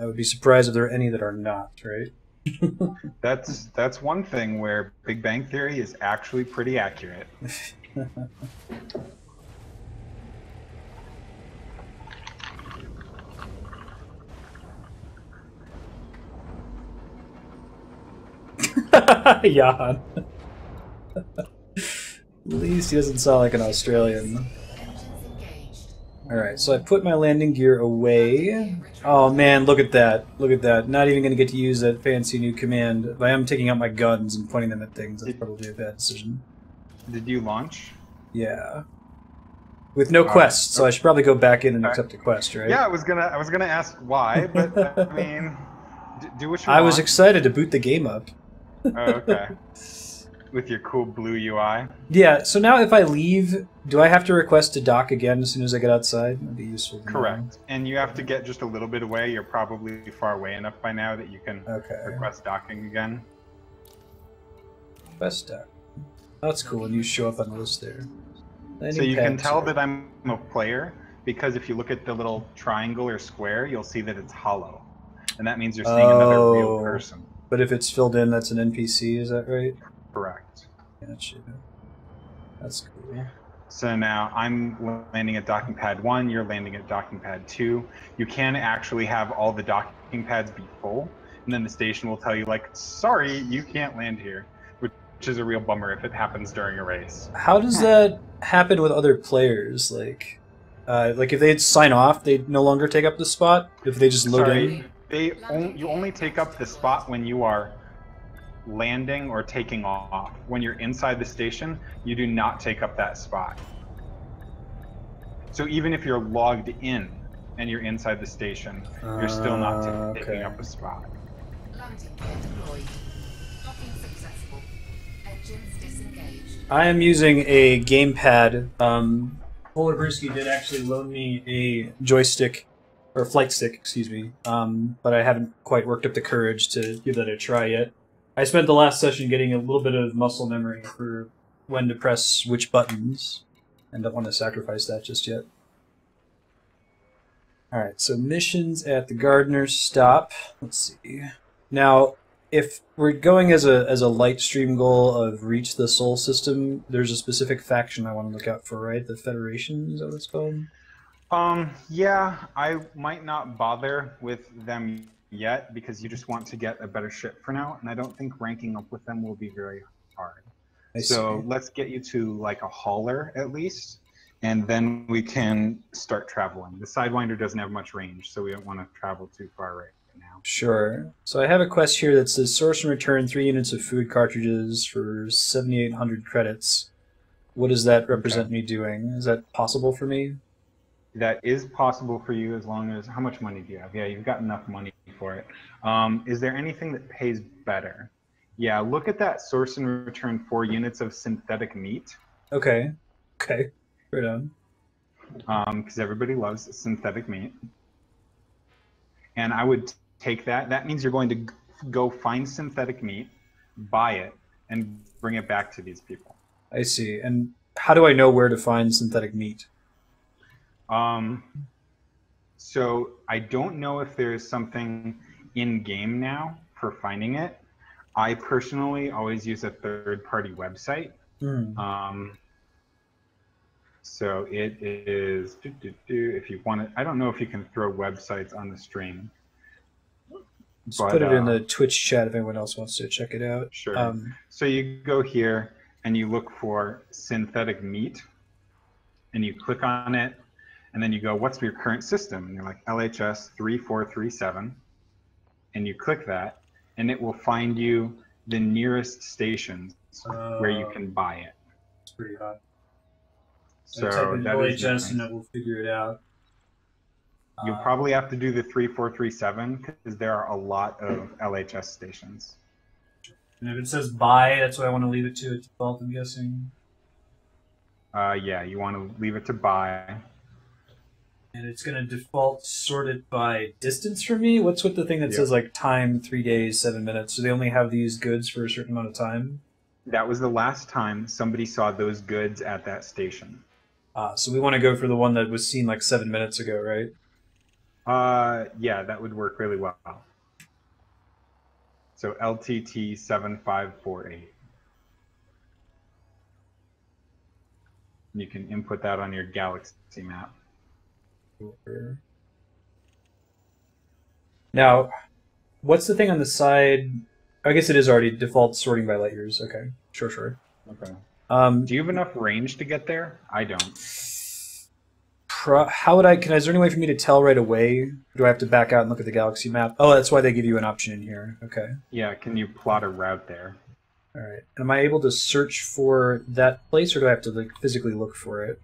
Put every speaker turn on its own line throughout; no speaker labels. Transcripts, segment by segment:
I would be surprised if there are any that are not, right?
That's one thing where Big Bang Theory is actually pretty accurate.
Jan. At least he doesn't sound like an Australian. Alright, so I put my landing gear away. Oh man, look at that. Look at that. Not even going to get to use that fancy new command. If I am taking out my guns and pointing them at things, that's probably a bad decision.
Did you launch?
Yeah. With no quest, so I should probably go back in and accept a quest, right?
Yeah, I was gonna ask why, but I mean, do what you
I
want.
was excited to boot the game up.
Oh, okay. With your cool blue UI.
Yeah, so now if I leave, do I have to request to dock again as soon as I get outside? That'd be useful.
Correct. And you have to get just a little bit away. You're probably far away enough by now that you can request docking again.
Request dock. That's cool, and you show up on the list there.
So you can tell that I'm a player, because if you look at the little triangle or square, you'll see that it's hollow. And that means you're seeing another real person.
But if it's filled in, that's an NPC, is that right?
Correct.
Gotcha. That's cool.
So now I'm landing at docking pad 1, you're landing at docking pad 2. You can actually have all the docking pads be full, and then the station will tell you, like, sorry, you can't land here, which is a real bummer if it happens during a race.
How does that happen with other players? Like if they sign off, they no longer take up the spot? If they just load in?
You only take up the spot when you are landing or taking off. When you're inside the station, you do not take up that spot. So even if you're logged in and you're inside the station, you're still not taking up a spot.
I am using a gamepad. Polar Brisky did actually loan me a joystick, or flight stick, excuse me, but I haven't quite worked up the courage to give that a try yet. I spent the last session getting a little bit of muscle memory for when to press which buttons, and don't want to sacrifice that just yet. Alright, so missions at the Gardener's Stop. Let's see. Now, if we're going as a light stream goal of reach the Sol system, there's a specific faction I want to look out for, right? The Federation, is that what it's called?
Yeah, I might not bother with them yet because you just want to get a better ship for now, and I don't think ranking up with them will be very hard. So let's get you to like a hauler at least, and then we can start traveling. The Sidewinder doesn't have much range, so we don't want to travel too far right now.
Sure. So I have a quest here that says source and return 3 units of food cartridges for 7,800 credits. What does that represent me doing? Is that possible for me?
That is possible for you as long as... How much money do you have? Yeah, you've got enough money for it. Is there anything that pays better? Yeah, look at that source and return 4 units of synthetic meat.
Okay. Okay. Right on.
Because everybody loves synthetic meat. And I would take that. That means you're going to go find synthetic meat, buy it, and bring it back to these people.
I see. And how do I know where to find synthetic meat?
So I don't know if there's something in-game now for finding it. I personally always use a third-party website. So it is, if you want to, I don't know if you can throw websites on the stream.
Just put it in the Twitch chat if anyone else wants to check it out.
Sure. So you go here and you look for synthetic meat and you click on it and then you go, what's your current system? And you're like LHS 3437 and you click that and it will find you the nearest stations where you can buy it.
It's pretty hot.
So
type in LHS and it will figure it out.
You'll probably have to do the 3437 because there are a lot of LHS stations.
And if it says buy, that's what I want to leave it to at default, I'm guessing.
Yeah, you want to leave it to buy.
And it's going to default sort it by distance for me? What's with the thing that says like time, 3 days, 7 minutes? Do they only have these goods for a certain amount of time?
That was the last time somebody saw those goods at that station.
So we want to go for the one that was seen like 7 minutes ago, right?
Yeah, that would work really well. So LTT 7548. You can input that on your galaxy map.
Now, what's the thing on the side? I guess it is already default sorting by light years. Okay, sure.
Okay.
Um,
Do you have enough range to get there? I don't.
how would I? Is there any way for me to tell right away? Do I have to back out and look at the galaxy map? Oh, that's why they give you an option in here. Okay.
Yeah, can you plot a route there?
All right. Am I able to search for that place, or do I have to like physically look for it?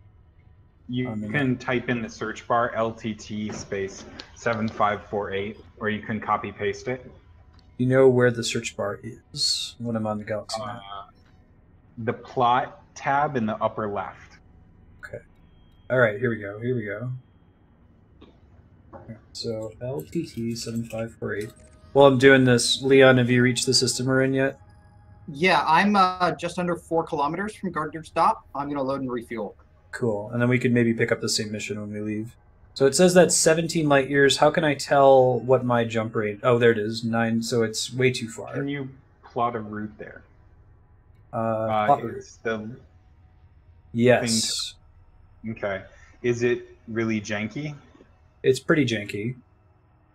You can type in the search bar LTT space 7548, or you can copy paste it.
You know where the search bar is when I'm on the galaxy map?
The plot tab in the upper left.
Okay. All right. Here we go. So LTT 7548. While I'm doing this, Leon, have you reached the system we're in yet?
Yeah, I'm just under 4 kilometers from Gardner's Stop. I'm going to load and refuel.
Cool. And then we could maybe pick up the same mission when we leave. So it says that's 17 light years. How can I tell what my jump rate? Oh, there it is. 9. So it's way too far.
Can you plot a route there?
Plot route. Yes.
Okay. Is it really janky?
It's pretty janky.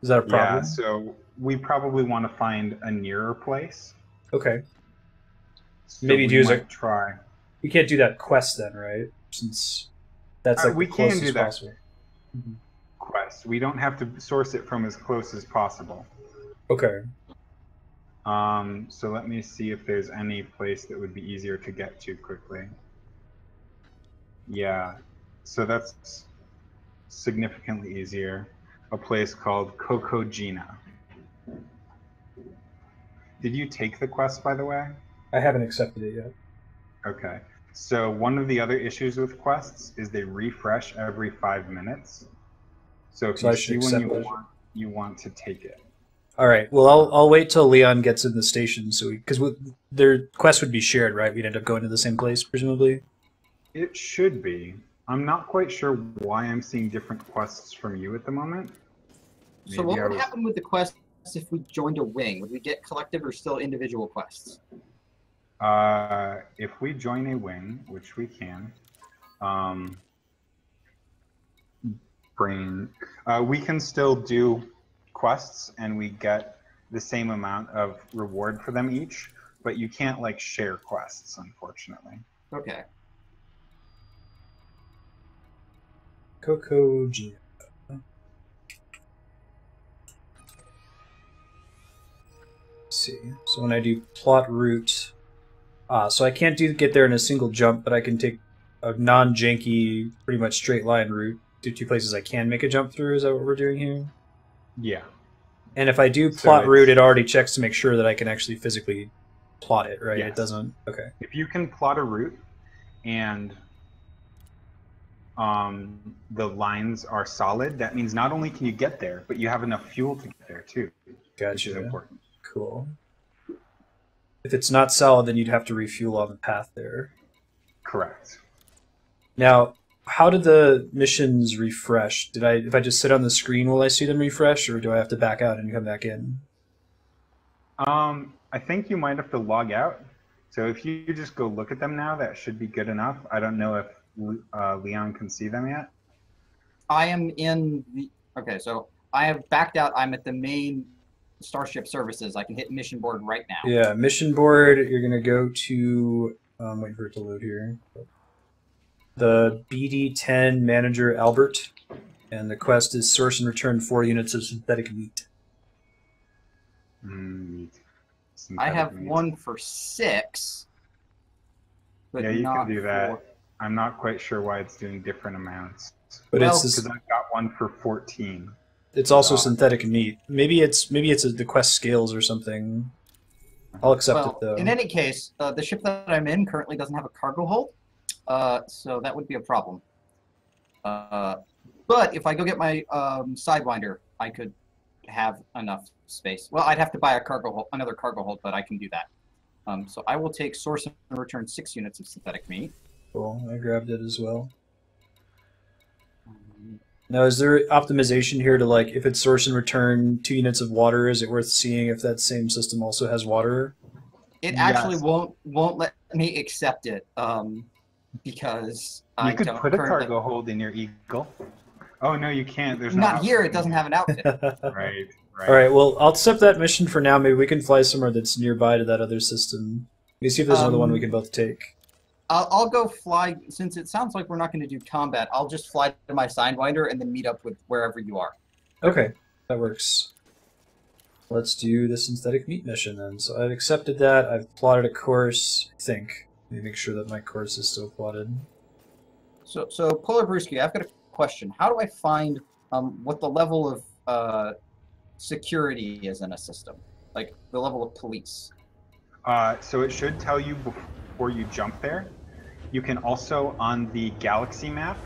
Is that a problem?
Yeah, so we probably want to find a nearer place.
Okay.
So
maybe
we might try.
We can't do that quest then, right? Since that's like
we
the
can
closest
do that
possible.
Quest. We don't have to source it from as close as possible.
Okay.
So let me see if there's any place that would be easier to get to quickly. Yeah. So that's significantly easier. A place called Kokogina. Did you take the quest, by the way?
I haven't accepted it yet.
Okay. So one of the other issues with quests is they refresh every 5 minutes. So if you see one you want to take it.
All right. Well, I'll wait till Leon gets in the station, so because their quest would be shared, right? We'd end up going to the same place, presumably.
It should be. I'm not quite sure why I'm seeing different quests from you at the moment.
So what would happen with the quests if we joined a wing? Would we get collective or still individual quests?
If we join a wing, which we can, we can still do quests and we get the same amount of reward for them each, but you can't like share quests, unfortunately.
Okay.
Kokogina. See. So when I do plot route, so I can't get there in a single jump, but I can take a non-janky, pretty much straight line route to 2 places I can make a jump through. Is that what we're doing here?
Yeah.
And if I do plot route, it already checks to make sure that I can actually physically plot it, right? Yes. It doesn't. Okay.
If you can plot a route and the lines are solid, that means not only can you get there, but you have enough fuel to get there too.
Gotcha.
Which is important.
Cool. If it's not solid, then you'd have to refuel on the path there.
Correct.
Now, how did the missions refresh? If I just sit on the screen, will I see them refresh, or do I have to back out and come back in?
I think you might have to log out. So if you just go look at them now, that should be good enough. I don't know if Leon can see them yet.
I am in the... Okay, so I have backed out. I'm at the main Starship Services. I can hit mission board right now.
Yeah, mission board. You're going to go to... wait for it to load here. The BD-10 manager Albert, and the quest is source and return 4 units of synthetic meat.
I have one for 6.
But yeah, you can do that. I'm not quite sure why it's doing different amounts.
But
it's because I've got one for 14.
It's also synthetic meat. Maybe it's the quest scales or something. I'll accept it though.
In any case, the ship that I'm in currently doesn't have a cargo hold. So that would be a problem. But if I go get my Sidewinder, I could have enough space. Well, I'd have to buy another cargo hold, but I can do that. So I will take source and return 6 units of synthetic meat.
Cool, I grabbed it as well. Now, is there optimization here to, like, if it's source and return 2 units of water, is it worth seeing if that same system also has water?
It actually
Yes.
won't let me accept it because
You
I
could
don't
put a
currently.
cargo hold in your Eagle. Oh no, you can't. There's no
Not here. It
outfit.
doesn't have an outfit.
Right.
All right, well, I'll accept that mission for now. Maybe we can fly somewhere that's nearby to that other system. Let me see if there's another one we can both take.
I'll go fly, since it sounds like we're not going to do combat, I'll just fly to my Sidewinder and then meet up with wherever you are.
Okay, that works. Let's do the synthetic meat mission then. So I've accepted that. I've plotted a course, I think. Let me make sure that my course is still plotted.
So Polar Brewski, I've got a question. How do I find what the level of security is in a system? Like the level of police?
So it should tell you before you jump there. You can also, on the galaxy map,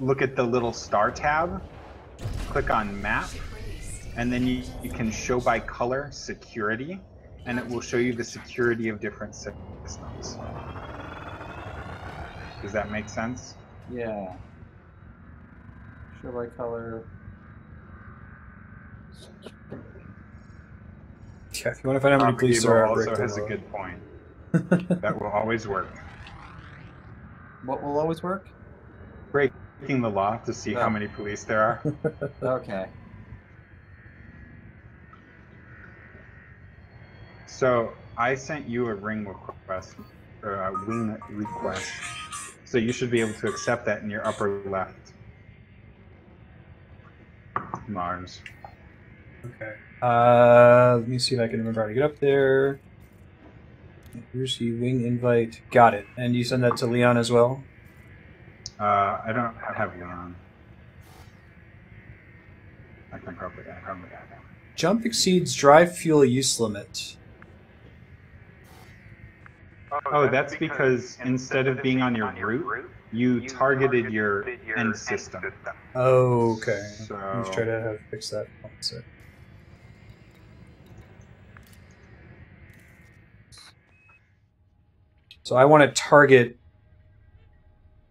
look at the little star tab, click on map, and then you can show by color security, and it will show you the security of different systems. Does that make sense?
Yeah. Show by color.
Yeah, if you want to find out how many police there are,
also
break the
has a
law.
good point. That will always work.
What will always work?
Breaking the law to see how many police there are.
Okay.
So I sent you a ring request, or a wing request. So you should be able to accept that in your upper left. Mars.
Okay. Let me see if I can remember how to get up there. Here's the wing invite. Got it. And you send that to Leon as well?
I don't have Leon. I can probably add him.
Jump exceeds drive fuel use limit.
Oh, that's because instead of being on your route, you targeted your end system.
Oh, okay.
So
Let's try to fix that. One sec. So I want to target,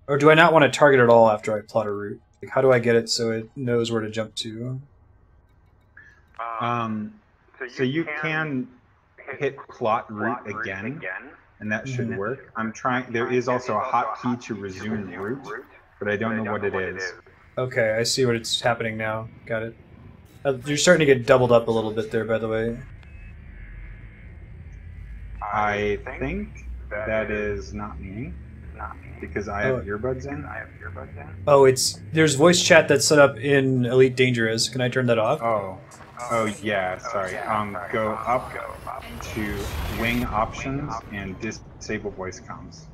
or do I not want to target at all after I plot a route? Like, how do I get it so it knows where to jump to?
So you can hit plot route again, and that should work. I'm trying. There is also a hotkey to resume route, but I don't know what it is.
Okay, I see what it's happening now. Got it. You're starting to get doubled up a little bit there, by the way.
I think that is not me, because I have earbuds in.
Oh, there's voice chat that's set up in Elite Dangerous. Can I turn that off?
Oh yeah, sorry. Go up to wing options and disable voice comms.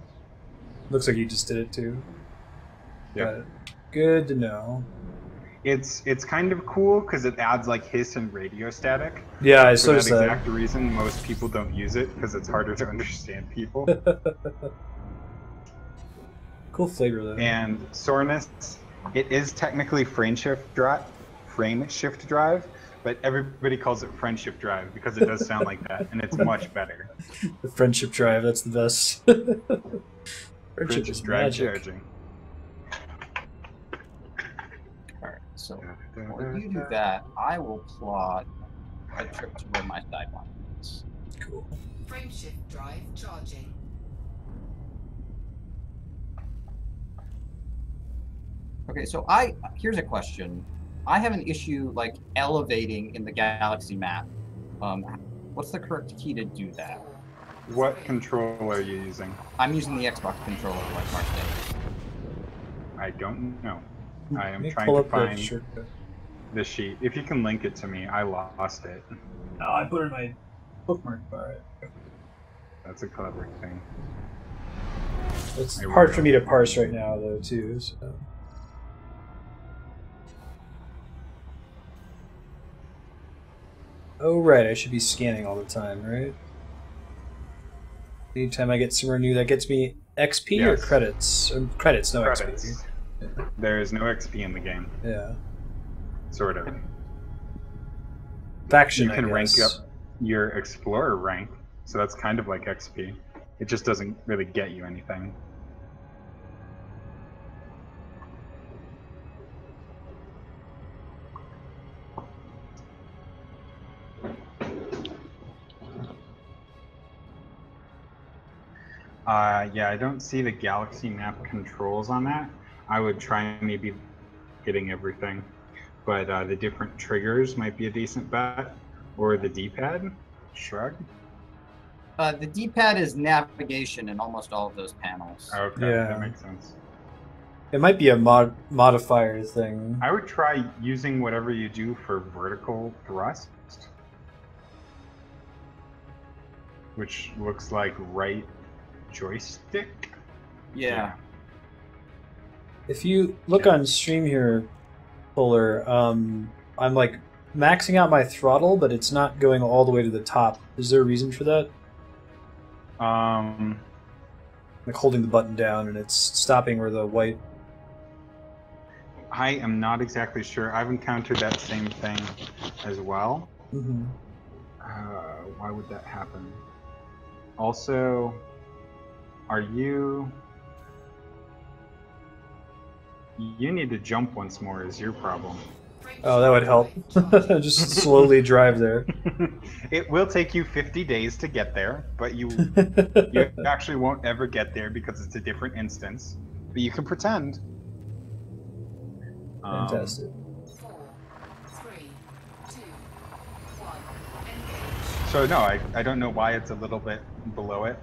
Looks like you just did it too.
Yep.
Got it. Good to know.
It's kind of cool because it adds like hiss and radio static.
Yeah, I
For
sort
that
of
exact reason, most people don't use it because it's harder to understand people.
Cool flavor though.
And soreness, it is technically frame shift drive, but everybody calls it friendship drive because it does sound like that, and it's much better.
The friendship drive, that's the best. Friendship is
drive
magic.
charging.
Alright, so while you do that, I will plot a trip to where my Sidewinder is.
Cool.
Frameshift drive charging.
Okay, so here's a question. I have an issue like elevating in the galaxy map. What's the correct key to do that?
What control are you using?
I'm using the Xbox controller like Marstead.
I don't know. I am
Let me
trying
pull
to
up
find
the shortcut.
the sheet. If you can link it to me, I lost it.
Oh, I put it in my bookmark bar.
That's a clever thing.
It's hard for me to parse right now, though, too. So. Oh, right. I should be scanning all the time, right? Anytime I get somewhere new, that gets me XP or credits? Credits, no XP.
Yeah. There is no XP in the game.
Yeah.
Sort of.
Faction,
you can
I guess.
rank up your Explorer rank, so that's kind of like XP. It just doesn't really get you anything. Yeah, I don't see the galaxy map controls on that. I would try maybe getting everything, but the different triggers might be a decent bet, or the D-pad. Shrug.
The D-pad is navigation in almost all of those panels.
Okay,
Yeah.
that makes sense.
It might be a modifier thing.
I would try using whatever you do for vertical thrust, which looks like right joystick.
Yeah.
If you look on stream here, Polar, I'm like maxing out my throttle, but it's not going all the way to the top. Is there a reason for that? Like holding the button down and it's stopping where the white.
I am not exactly sure. I've encountered that same thing as well.
Mm-hmm.
Why would that happen? Also, are you... You need to jump once more is your problem.
Oh, that would help. Just slowly drive there.
It will take you 50 days to get there, but you actually won't ever get there because it's a different instance. But you can pretend.
Fantastic.
4, 3, 2, 1. Engage.
So no, I don't know why it's a little bit below it.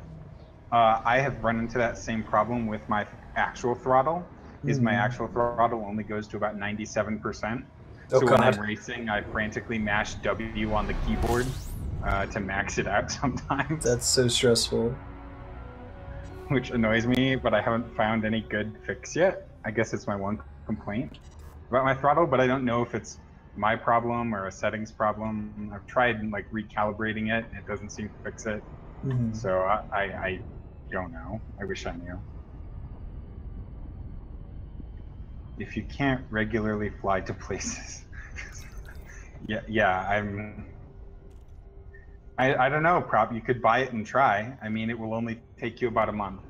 I have run into that same problem with my actual throttle. My actual throttle only goes to about 97%. So when I'm racing, I frantically mash W on the keyboard to max it out sometimes.
That's so stressful.
Which annoys me, but I haven't found any good fix yet. I guess it's my one complaint about my throttle, but I don't know if it's my problem or a settings problem. I've tried like recalibrating it, and it doesn't seem to fix it.
Mm-hmm.
So I don't know. I wish I knew. If you can't regularly fly to places, yeah, I don't know, Prop. You could buy it and try. I mean, it will only take you about a month.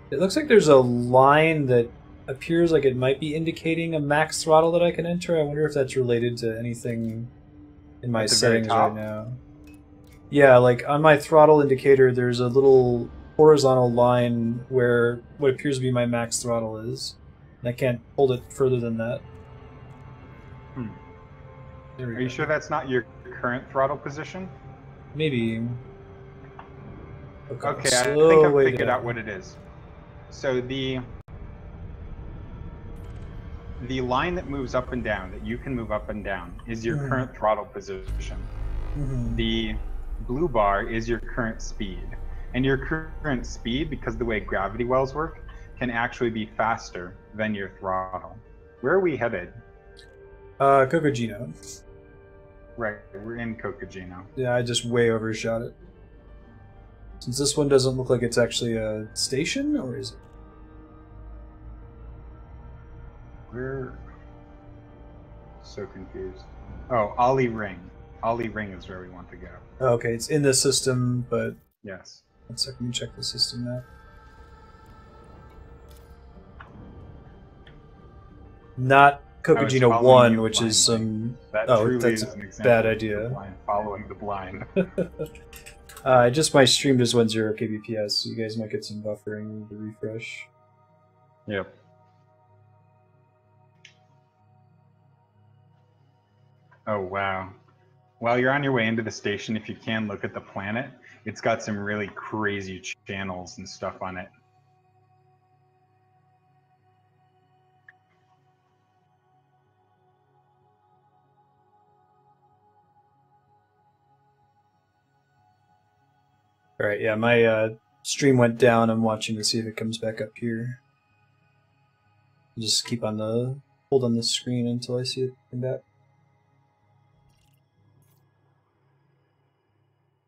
It looks like there's a line that appears like it might be indicating a max throttle that I can enter. I wonder if that's related to anything in my settings right now. Yeah, like on my throttle indicator, there's a little horizontal line where what appears to be my max throttle is. And I can't hold it further than that.
Are you sure that's not your current throttle position?
Maybe.
Okay, I think I've figured out what it is. So the line that moves up and down, that you can move up and down, is your current throttle position. The blue bar is your current speed. And your current speed, because the way gravity wells work, can actually be faster than your throttle. Where are we headed?
Cocogino.
Right, we're in Cocogino.
Yeah, I just way overshot it. Since this one doesn't look like it's actually a station, or is it?
We're so confused. Oh, Ollie Ring. Ollie Ring is where we want to go.
Oh, okay, it's in the system, but...
Yes.
One second, let me check the system now. Not Cocogino 1, which is some... that's a bad idea.
Following the blind.
My stream just went 0 kbps, so you guys might get some buffering to refresh.
Yep. Oh, wow. While you're on your way into the station, if you can look at the planet, it's got some really crazy channels and stuff on it.
Alright, yeah, my stream went down. I'm watching to see if it comes back up here. Just keep on the... hold on the screen until I see it come back.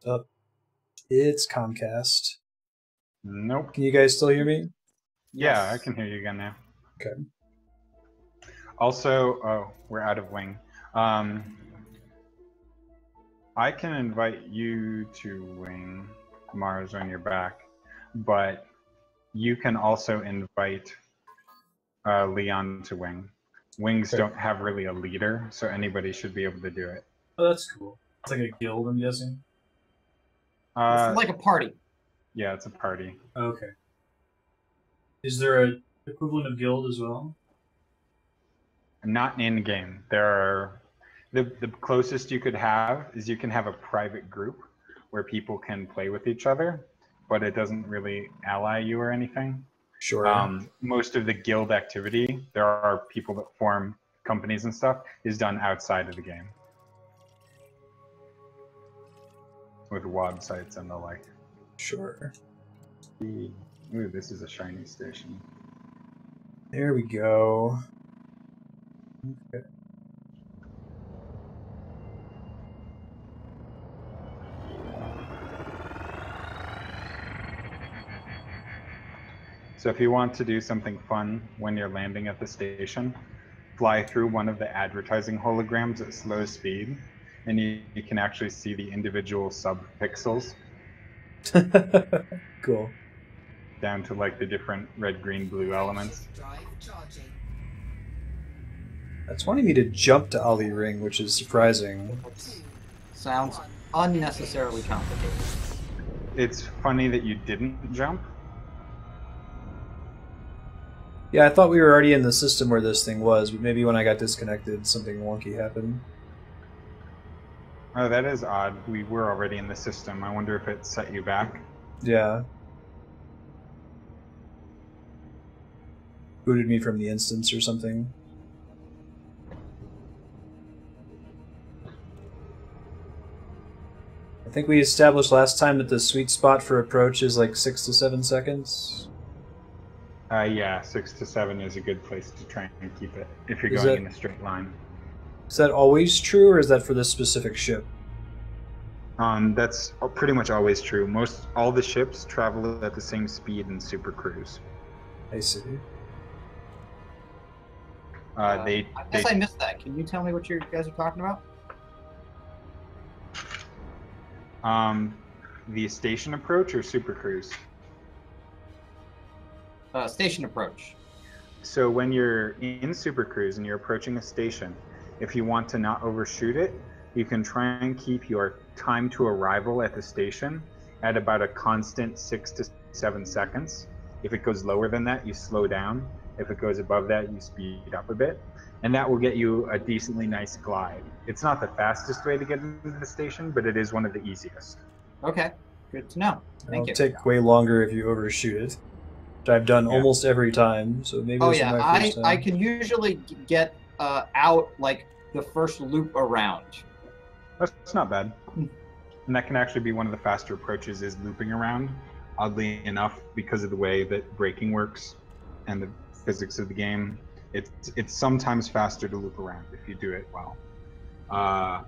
Up. It's Comcast.
Nope.
Can you guys still hear me?
Yeah, I can hear you again now.
Okay.
Also, we're out of wing. I can invite you to wing, Mars, on your back, but you can also invite Leon to wing. Wings don't have really a leader, so anybody should be able to do it.
Oh, that's cool. It's like a guild, I'm guessing.
It's like a party.
Yeah, it's a party.
Okay. Is there a equivalent of guild as well?
Not in game. There are the closest you could have is you can have a private group where people can play with each other, but it doesn't really ally you or anything.
Sure.
Most of the guild activity, there are people that form companies and stuff, is done outside of the game. With websites and the like.
Sure.
Ooh, this is a shiny station.
There we go. Okay.
So if you want to do something fun when you're landing at the station, fly through one of the advertising holograms at slow speed, and you can actually see the individual sub-pixels
Cool.
down to like the different red, green, blue elements.
Drive charging.
That's wanting me to jump to Ali Ring, which is surprising.
Sounds unnecessarily complicated.
It's funny that you didn't jump.
Yeah, I thought we were already in the system where this thing was, but maybe when I got disconnected, something wonky happened.
Oh, that is odd. We were already in the system. I wonder if it set you back.
Yeah. Booted me from the instance or something. I think we established last time that the sweet spot for approach is like 6 to 7 seconds.
Yeah, 6 to 7 is a good place to try and keep it if you're
Is
going
that-
in a straight line.
Is that always true, or is that for this specific ship?
That's pretty much always true. All the ships travel at the same speed in Super Cruise.
I see.
I guess I missed that. Can you tell me what you guys are talking about?
The station approach or Super Cruise?
Station approach.
So when you're in Super Cruise and you're approaching a station, if you want to not overshoot it, you can try and keep your time to arrival at the station at about a constant 6 to 7 seconds. If it goes lower than that, you slow down. If it goes above that, you speed up a bit. And that will get you a decently nice glide. It's not the fastest way to get into the station, but it is one of the easiest.
Okay, good to know. Thank
It'll
you.
take way longer if you overshoot it, which I've done almost every time. So maybe
Oh
this
yeah,
is my first time.
I can usually get out like the first loop around.
That's not bad. And that can actually be one of the faster approaches, is looping around. Oddly enough, because of the way that braking works and the physics of the game, it's sometimes faster to loop around if you do it well.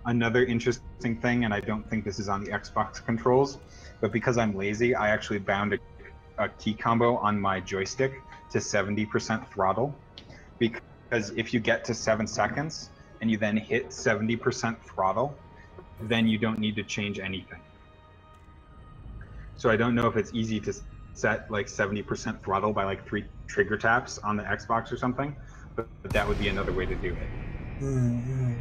Another interesting thing, and I don't think this is on the Xbox controls, but because I'm lazy, I actually bound a key combo on my joystick to 70% throttle, because if you get to 7 seconds and you then hit 70% throttle, then you don't need to change anything. So I don't know if it's easy to set like 70% throttle by like 3 trigger taps on the Xbox or something, but that would be another way to do it.
Mm-hmm.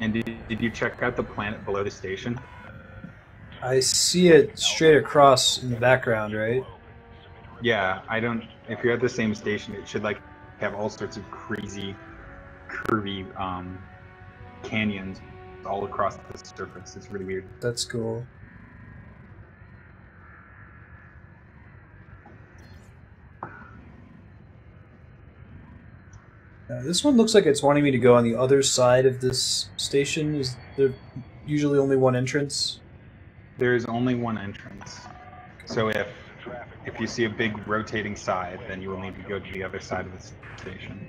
And did you check out the planet below the station?
I see it straight across in the background, right?
Yeah, if you're at the same station, it should like have all sorts of crazy, curvy canyons all across the surface. It's really weird.
That's cool. This one looks like it's wanting me to go on the other side of this station. Is there usually only one entrance?
There is only one entrance. So if you see a big rotating side, then you will need to go to the other side of the station.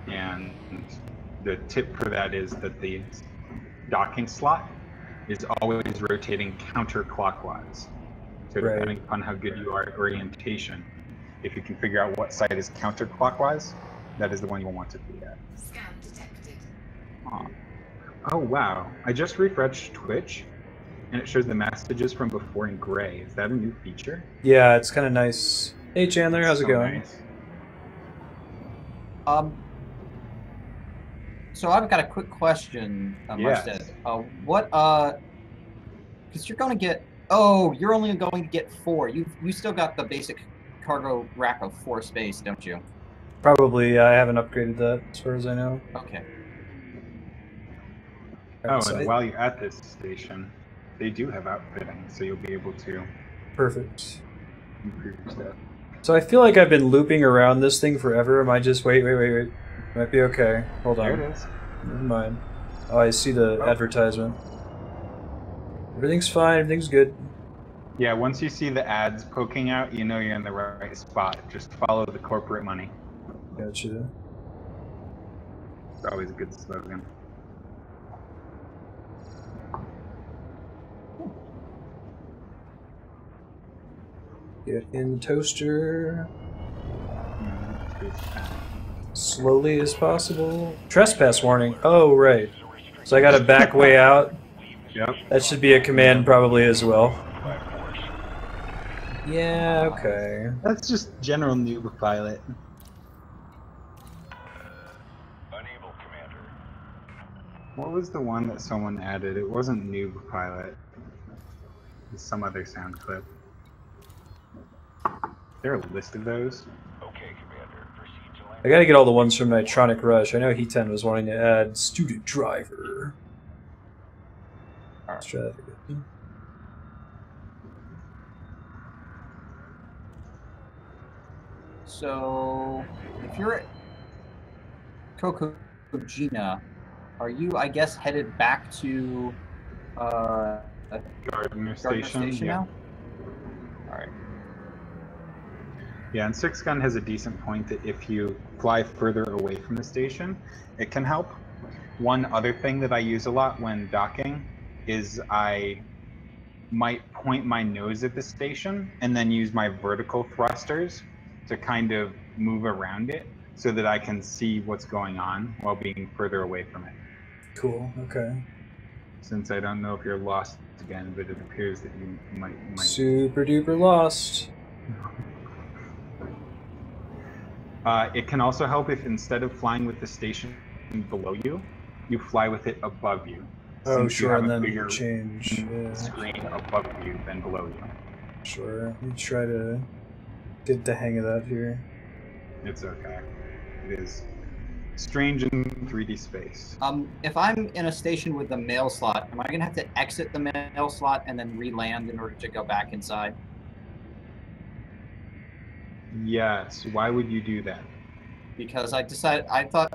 And the tip for that is that the docking slot is always rotating counterclockwise. So depending upon how good you are at orientation, if you can figure out what side is counterclockwise, that is the one you'll want to be at.
Scan detected.
Oh wow, I just refreshed Twitch and it shows the messages from before in gray. Is that a new feature?
Yeah, it's kind of nice. Hey Chandler, how's it going?
Nice.
So I've got a quick question,
Yes.
Marstead. Because you're going to get. Oh, you're only going to get 4. You still got the basic cargo rack of 4 space, don't you?
Probably. I haven't upgraded that, as far as I know.
Okay.
Oh,
So
and while you're at this station, they do have outfitting, so you'll be able to
perfect.
improve your stuff.
So I feel like I've been looping around this thing forever. Am I just wait? Might be okay. Hold on.
There it is.
Never mind. Oh, I see the advertisement. Everything's fine. Everything's good.
Yeah, once you see the ads poking out, you know you're in the right spot. Just follow the corporate money.
Gotcha.
It's always a good slogan.
Get in the toaster. Slowly as possible. Trespass warning. Oh, right. So I gotta back way out.
Yep.
That should be a command probably as well. Yeah, okay.
That's just general noob pilot.
Unable, Commander.
What was the one that someone added? It wasn't noob pilot. It's some other sound clip. Is there a list of those?
Okay, Commander. Proceed to land.
I gotta get all the ones from Nitronic Rush. I know He-10 was wanting to add student driver. Let's try that again.
So, if you're at Kokojina, are you, I guess, headed back to
Gardner
Gardner
Station. Yeah.
now? All right.
Yeah, and 6-gun has a decent point that if you fly further away from the station, it can help. One other thing that I use a lot when docking is I might point my nose at the station and then use my vertical thrusters to kind of move around it so that I can see what's going on while being further away from it.
Cool, okay.
Since I don't know if you're lost again, but it appears that you might.
Super duper lost.
It can also help if instead of flying with the station below you, you fly with it above you.
Oh,
Since
sure,
you have
and
a
then
bigger
change. Yeah.
screen above you than below you.
Sure, let me try to get the hang of that here.
It's okay. It is strange in 3D space.
If I'm in a station with the mail slot, am I gonna have to exit the mail slot and then re-land in order to go back inside?
Yes. Why would you do that?
Because I thought,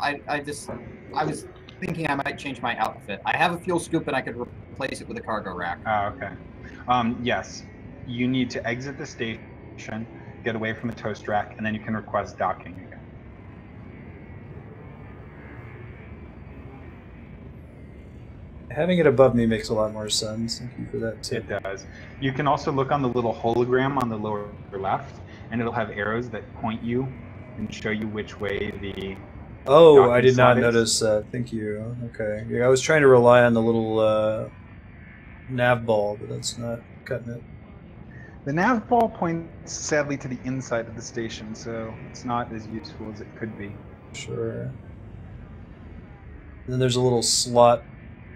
I was thinking I might change my outfit. I have a fuel scoop and I could replace it with a cargo rack.
Oh, okay. Yes. You need to exit the station, get away from the toast rack, and then you can request docking again.
Having it above me makes a lot more sense. Thank you for that tip.
It does. You can also look on the little hologram on the lower left, and it'll have arrows that point you and show you which way the
Oh, I
docking
did not
slot is.
notice that. Thank you. Okay. Yeah, I was trying to rely on the little nav ball, but that's not cutting it.
The nav ball points sadly to the inside of the station, so it's not as useful as it could be.
Sure. And then there's a little slot,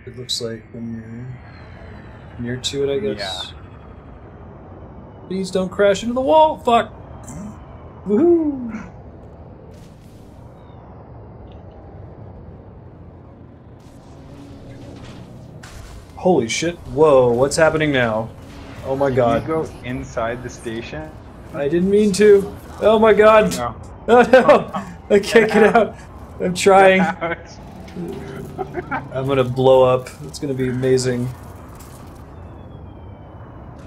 it looks like, when you're near to it, I guess.
Yeah.
Please don't crash into the wall! Fuck! Woohoo! Holy shit. Whoa, what's happening now? Oh my god.
You go inside the station.
I didn't mean to. Oh my god.
No.
Oh no! I can't get out. I'm trying. I'm gonna blow up. It's gonna be amazing.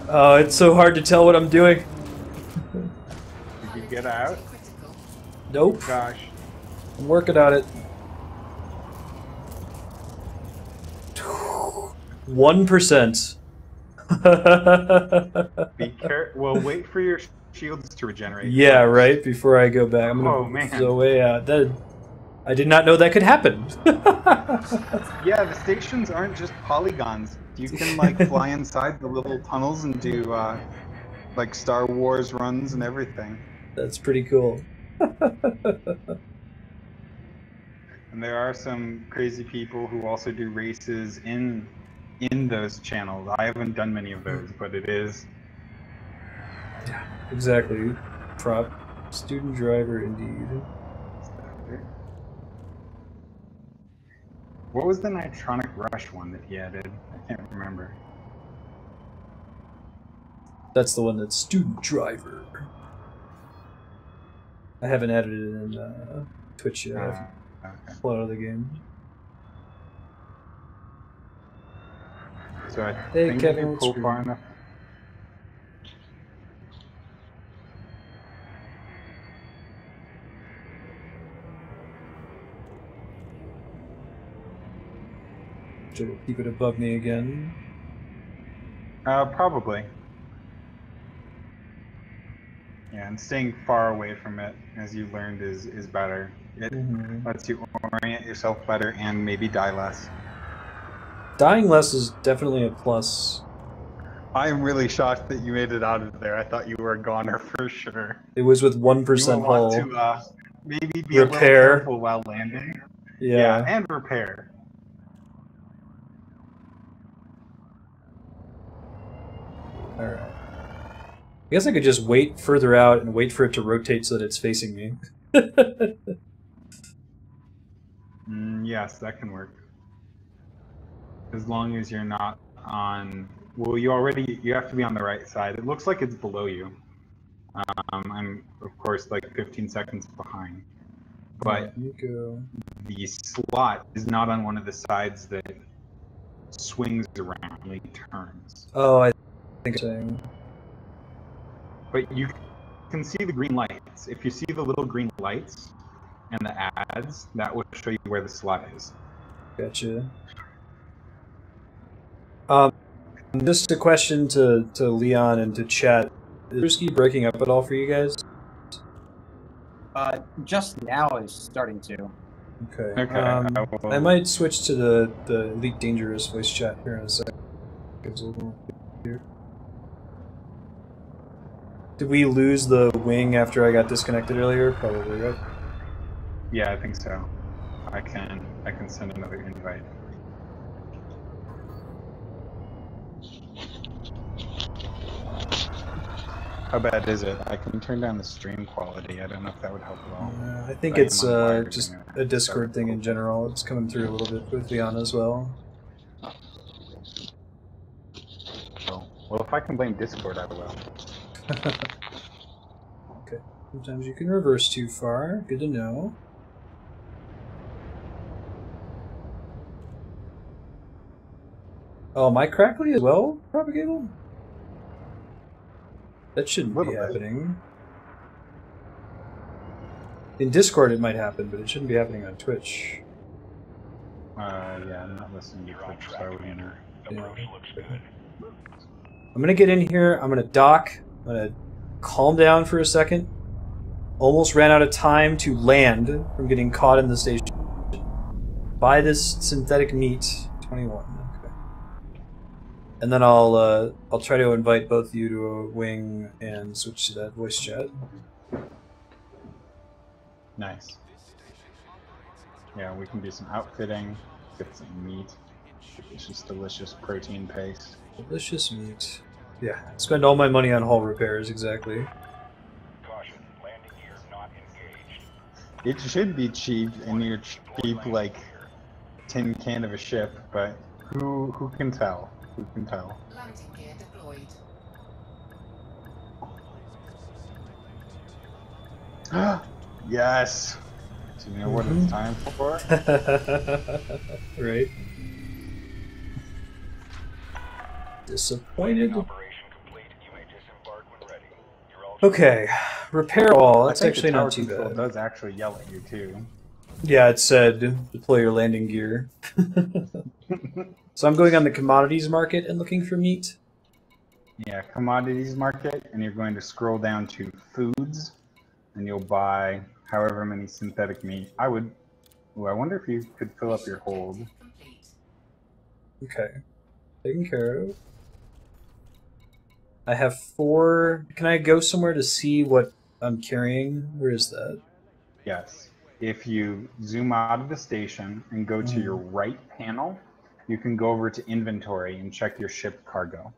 Oh, it's so hard to tell what I'm doing.
Did you get out?
Critical.
Nope.
Gosh.
I'm working on it. 1%.
Be careful. Well, wait for your shields to regenerate.
Yeah, right. Before I go back, I'm
Oh,
gonna
man.
go way out. That I did not know that could happen.
Yeah, the stations aren't just polygons. You can like fly inside the little tunnels and do like Star Wars runs and everything.
That's pretty cool.
And there are some crazy people who also do races in those channels. I haven't done many of those, but it is.
Yeah, exactly. Prop student driver, indeed.
What was the Nitronic Rush one that he added? I can't remember.
That's the one that's student driver. I haven't added it in Twitch yet. I've
Okay.
pulled out of the game.
So I
Hey,
think
Kevin,
if you
what's
pull
screen?
far enough.
So we'll keep it above me again.
Probably. Yeah, and staying far away from it, as you learned, is better. It lets you orient yourself better and maybe die less.
Dying less is definitely a plus.
I'm really shocked that you made it out of there. I thought you were a goner for sure.
It was with 1%
You will want
hull.
to maybe be a little
Repair.
careful while landing.
Yeah.
And repair.
Alright. I guess I could just wait further out and wait for it to rotate so that it's facing me.
Yes, that can work. As long as you're not on... Well, you have to be on the right side. It looks like it's below you. I'm, of course, like 15 seconds behind. But the slot is not on one of the sides that swings around, like turns.
Oh, I think I'm saying.
But you can see the green lights. If you see the little green lights and the ads, that will show you where the slot is.
Gotcha. Just a question to Leon and to chat. Is Risky breaking up at all for you guys?
Just now is starting to.
Okay.
Okay.
I might switch to the Elite Dangerous voice chat here in a second. Gives a little here. Did we lose the wing after I got disconnected earlier? Probably, right?
Yeah, I think so. I can send another invite. How bad is it? I can turn down the stream quality. I don't know if that would help at all.
I think it's just a Discord thing in general. It's coming through a little bit with Leon as well.
Oh. Well, if I can blame Discord, I will.
Okay. Sometimes you can reverse too far. Good to know. Oh, am I crackly as well, Propagable? That shouldn't be happening. In Discord it might happen, but it shouldn't be happening on Twitch.
Yeah, I'm not listening to Twitch, so I wouldn't know.
Yeah. I'm gonna get in here, I'm gonna dock, I'm gonna calm down for a second. Almost ran out of time to land from getting caught in the station. Buy this synthetic meat, 21. And then I'll try to invite both of you to a wing and switch to that voice chat.
Nice. Yeah, we can do some outfitting, get some meat. It's just delicious protein paste.
Delicious meat. Yeah, spend all my money on hull repairs, exactly.
Caution, landing gear not engaged.
It should be cheap, and you're cheap like tin can of a ship, but who can tell? Who can tell?
Landing gear deployed.
Yes! Do you know what it's time for?
Right. Disappointed.
Operation complete. You may disembark when ready. You're all
Okay, repair all. That's
I think
actually
the tower
not too
control
bad.
does actually yell at you too.
Yeah, it said deploy your landing gear. So I'm going on the commodities market and looking for meat.
Yeah, commodities market, and you're going to scroll down to foods, and you'll buy however many synthetic meat. I wonder if you could fill up your hold.
Complete.
Okay, taken care of. I have 4. Can I go somewhere to see what I'm carrying? Where is that?
Yes. if you zoom out of the station and go to your right panel, you can go over to inventory and check your ship cargo.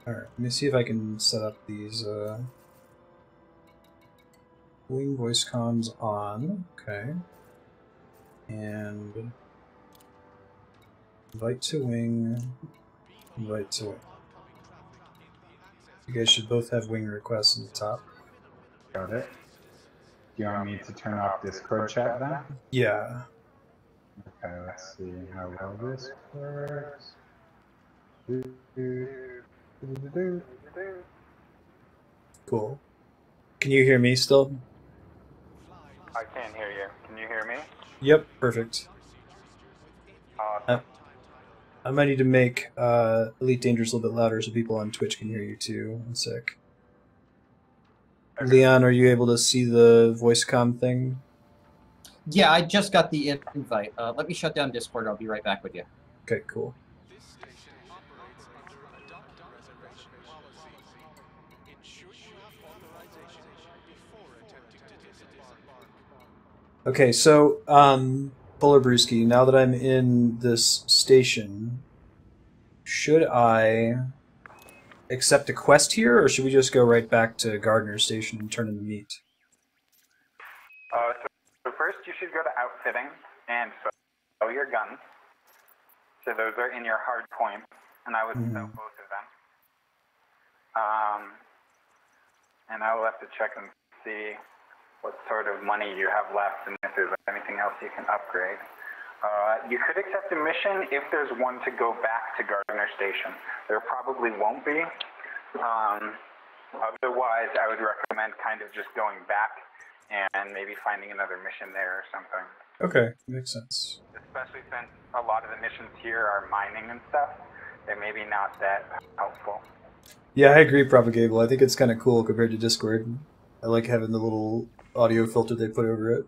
Alright, let me see if I can set up these wing voice comms on. Okay. And invite to wing, invite to wing. You guys should both have wing requests in the top.
Got it. Do you want me to turn off Discord chat then?
Yeah.
Okay, let's see how well this works.
Cool. Can you hear me still?
I can hear you. Can you hear me?
Yep, perfect.
Awesome.
I might need to make Elite Dangerous a little bit louder so people on Twitch can hear you too. One sec. Leon, are you able to see the voice comm thing?
Yeah, I just got the invite. Let me shut down Discord. I'll be right back with you.
Okay, cool. Okay, so, Polar Brewski, now that I'm in this station, should I accept a quest here, or should we just go right back to Gardner Station and turn in the meat?
So first you should go to outfitting and sew your guns. So those are in your hard points, and I would sew both of them. And I will have to check and see what sort of money you have left and if there's anything else you can upgrade. You could accept a mission if there's one to go back to Gardner Station. There probably won't be. Otherwise, I would recommend kind of just going back and maybe finding another mission there or something.
Okay, makes sense.
Especially since a lot of the missions here are mining and stuff, they're maybe not that helpful.
Yeah, I agree, Propagable. I think it's kind of cool compared to Discord. I like having the little audio filter they put over it.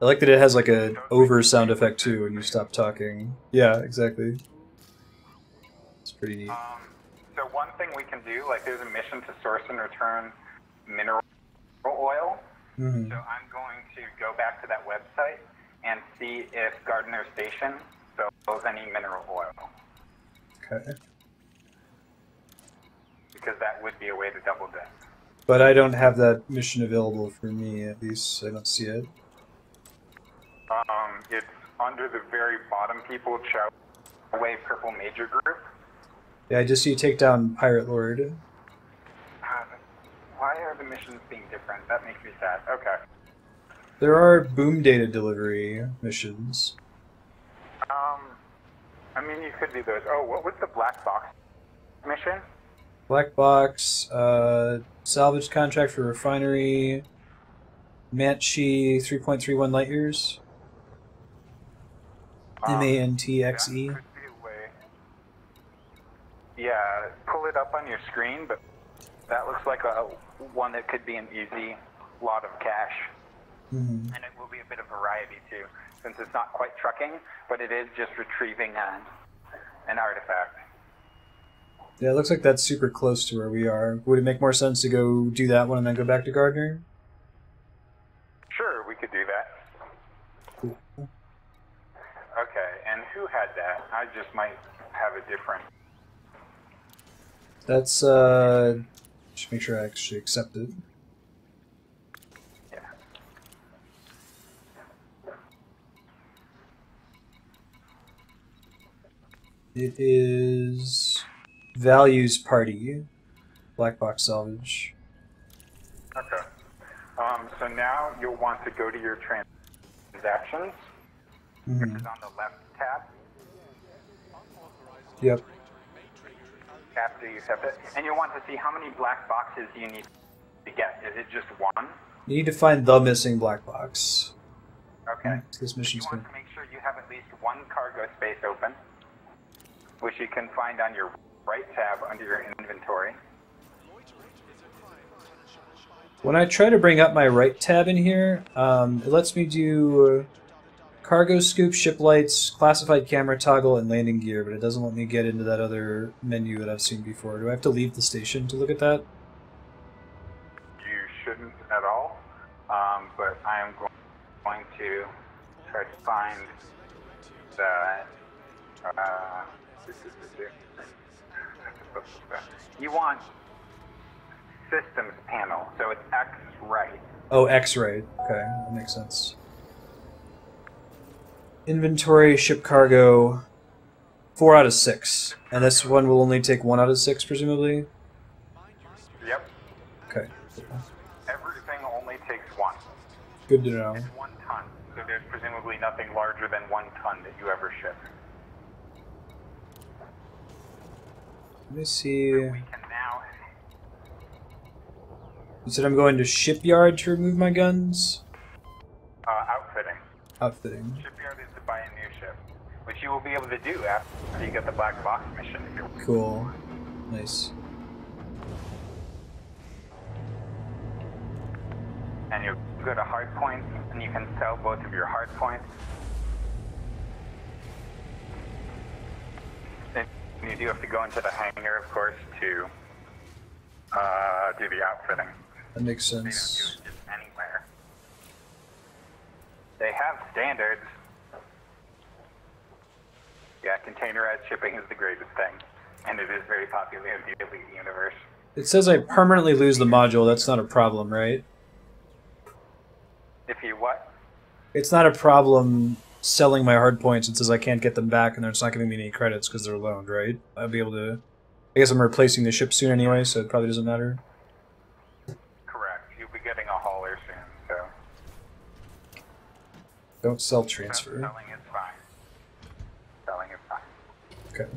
I like that it has like a over sound effect too when you stop talking. Yeah, exactly. It's pretty neat.
So one thing we can do, like there's a mission to source and return mineral oil. So I'm going to go back to that website and see if Gardner Station sells any mineral oil.
Okay.
Because that would be a way to double dip.
But I don't have that mission available for me, at least I don't see it.
It's under the very bottom people, Chow Away Purple Major Group.
Yeah, I just see you take down Pirate Lord.
Why are the missions being different? That makes me sad. Okay.
There are boom data delivery missions.
I mean, you could do those. Oh, what was the black box mission?
Black box, salvage contract for refinery, Manchi 3.31 light years. MANTXE.
That could be a way. Yeah, pull it up on your screen, but that looks like one that could be an easy lot of cash. And it will be a bit of variety too, since it's not quite trucking, but it is just retrieving an artifact.
Yeah, it looks like that's super close to where we are. Would it make more sense to go do that one and then go back to Gardner?
Sure, we could do that.
Cool.
Okay, and who had that? I just might have a different.
That's, just make sure I actually accept it.
Yeah.
It is Values Party, Black Box Salvage.
Okay. So now you'll want to go to your transactions, which is on the left tab.
Yep.
After you accept it, and you'll want to see how many black boxes you need to get. Is it just one?
You need to find the missing black box.
Okay.
This mission's
You want
good.
to make sure you have at least one cargo space open, which you can find on your right tab under your inventory.
When I try to bring up my right tab in here, it lets me do cargo scoop, ship lights, classified camera toggle, and landing gear, but it doesn't let me get into that other menu that I've seen before. Do I have to leave the station to look at that?
You shouldn't at all, but I am going to try to find that. You want systems panel, so it's X right.
Oh, X right. Okay, that makes sense. Inventory, ship cargo, 4 out of 6. And this one will only take 1 out of 6, presumably?
Yep.
Okay.
Everything only takes 1.
Good to know.
It's 1 ton, so there's presumably nothing larger than 1 ton that you ever ship.
Let me see.
We can now...
You said I'm going to shipyard to remove my guns?
outfitting.
Outfitting.
Shipyard is to buy a new ship, which you will be able to do after you get the black box mission.
Cool. Nice.
And you go to hard points, and you can sell both of your hard points. And you do have to go into the hangar, of course, to do the outfitting.
That makes
They don't do
sense.
it just anywhere. They have standards. Yeah, containerized shipping is the greatest thing, and it is very popular in the Elite universe.
It says I permanently lose the module. That's not a problem, right?
If you what?
It's not a problem selling my hard points. It says I can't get them back, and it's not giving me any credits because they're loaned, right? I'll be able to... I guess I'm replacing the ship soon anyway, so it probably doesn't matter.
Correct. You'll be getting a hauler soon, so...
Don't sell transfer.
Selling is fine. Selling is fine.
Okay.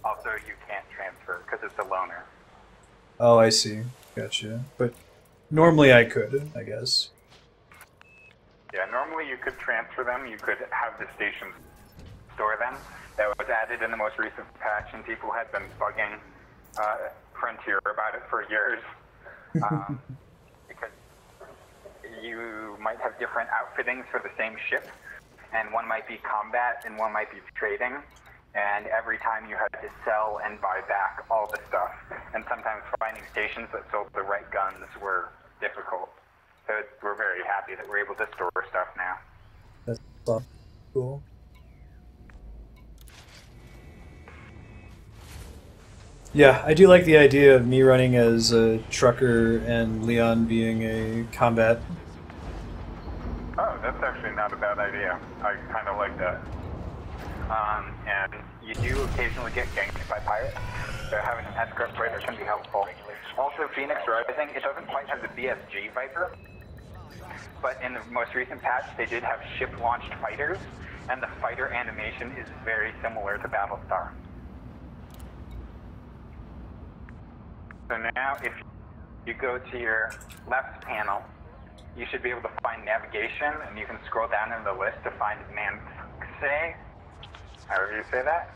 Also, you can't transfer because it's a loaner.
Oh, I see. Gotcha. But normally I could, I guess.
Yeah, normally you could transfer them. You could have the station store them. That was added in the most recent patch, and people had been bugging Frontier about it for years. Because you might have different outfittings for the same ship, and one might be combat and one might be trading, and every time you had to sell and buy back all the stuff, and sometimes finding stations that sold the right guns were difficult. So we're very happy that we're able to store stuff now.
That's cool. Yeah, I do like the idea of me running as a trucker and Leon being a combat.
Oh, that's actually not a bad idea. I kind of like that. And you do occasionally get ganked by pirates, so having an escort freighter can be helpful. Also, Phoenix Rising, it doesn't quite have the BSG Viper, but in the most recent patch, they did have ship-launched fighters, and the fighter animation is very similar to Battlestar. So now, if you go to your left panel, you should be able to find navigation, and you can scroll down in the list to find Manxe, however you say that,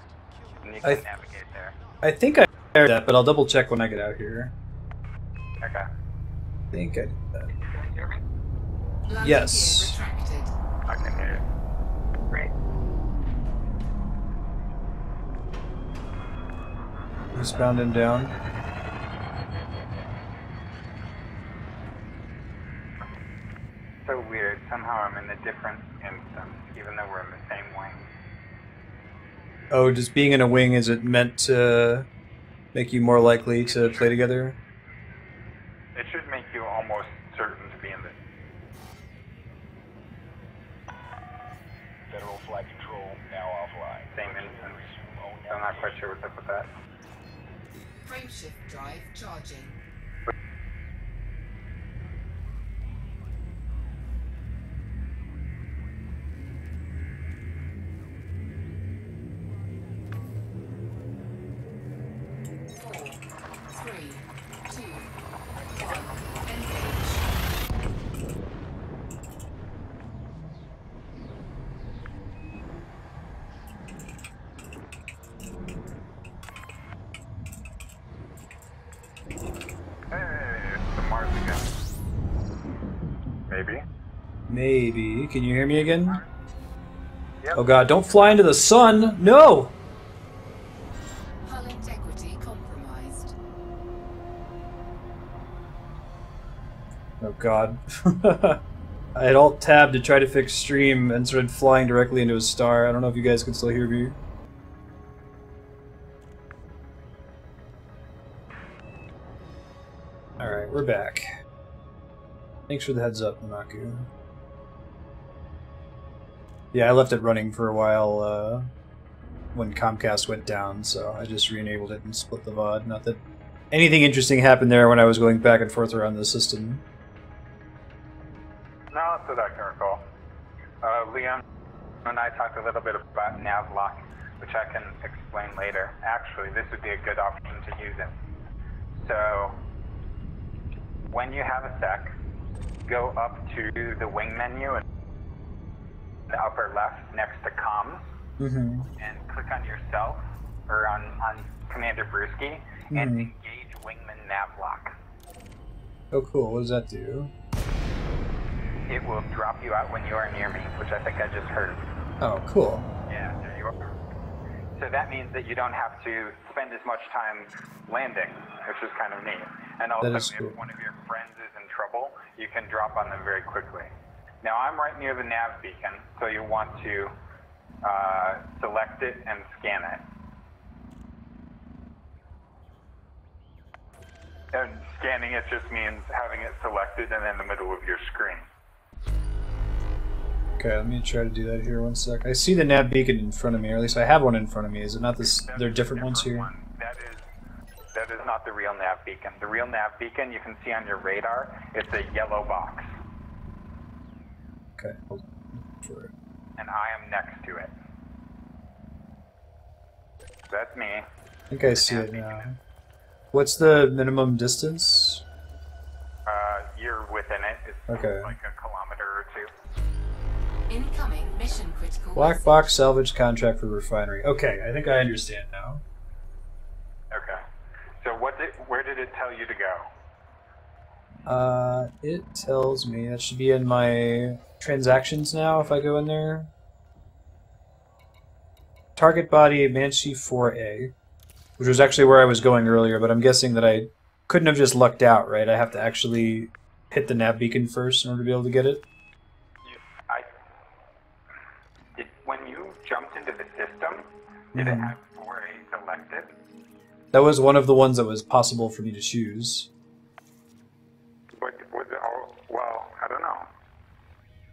and you can navigate there.
I think I heard that, but I'll double check when I get out here.
Okay.
I think I did that.
Landing
Yes.
gear retracted.
I can hear it. Great.
Eastbound and down.
So weird. Somehow I'm in a different instance, even though we're in the same wing.
Oh, just being in a wing, is it meant to make you more likely to play together?
It should make you almost certain to be in the...
Federal flight control now offline.
same instance. So I'm not quite sure what's up with that.
Frameshift drive charging. Four, three, two, one, engage.
maybe.
Maybe. Can you hear me again?
Yep.
Oh god, don't fly into the sun! No!
Hull integrity compromised.
Oh god. I had Alt-Tab to try to fix stream and started flying directly into a star. I don't know if you guys can still hear me. Alright, we're back. Thanks for the heads up, Namaku. Yeah, I left it running for a while when Comcast went down, so I just re-enabled it and split the VOD. Not that anything interesting happened there when I was going back and forth around the system.
No, that's what I can recall. Leon and I talked a little bit about Navlock, which I can explain later. Actually, this would be a good option to use it. So, when you have a sec, go up to the wing menu in the upper left next to comms, and click on yourself, or on Commander Brewski, and engage Wingman Navlock.
Oh cool, what does that do?
It will drop you out when you are near me, which I think I just heard.
Oh, cool.
Yeah, there you are. So that means that you don't have to spend as much time landing, which is kind of neat. And also,
cool.
if one of your friends is in trouble, you can drop on them very quickly. Now, I'm right near the nav beacon, so you want to select it and scan it. And scanning it just means having it selected and in the middle of your screen.
Okay, let me try to do that here one sec. I see the nav beacon in front of me, or at least I have one in front of me. Is it not this? There are different ones here?
One. That is not the real nav beacon. The real nav beacon you can see on your radar, it's a yellow box.
Okay, hold on for it.
And I am next to it. That's me.
I think I see it now. What's the minimum distance?
You're within it. It's
okay.
Like a kilometer or two.
Incoming mission critical.
Black box salvage contract for refinery. Okay, I think I understand now.
Okay. So where did it tell you to go?
It tells me that should be in my transactions now if I go in there. Target body Banshee 4A, which was actually where I was going earlier, but I'm guessing that I couldn't have just lucked out, right? I have to actually hit the nav beacon first in order to be able to get it.
When you jumped into the system, did it have 4A selected?
That was one of the ones that was possible for me to choose.
Was it all, well, I don't know.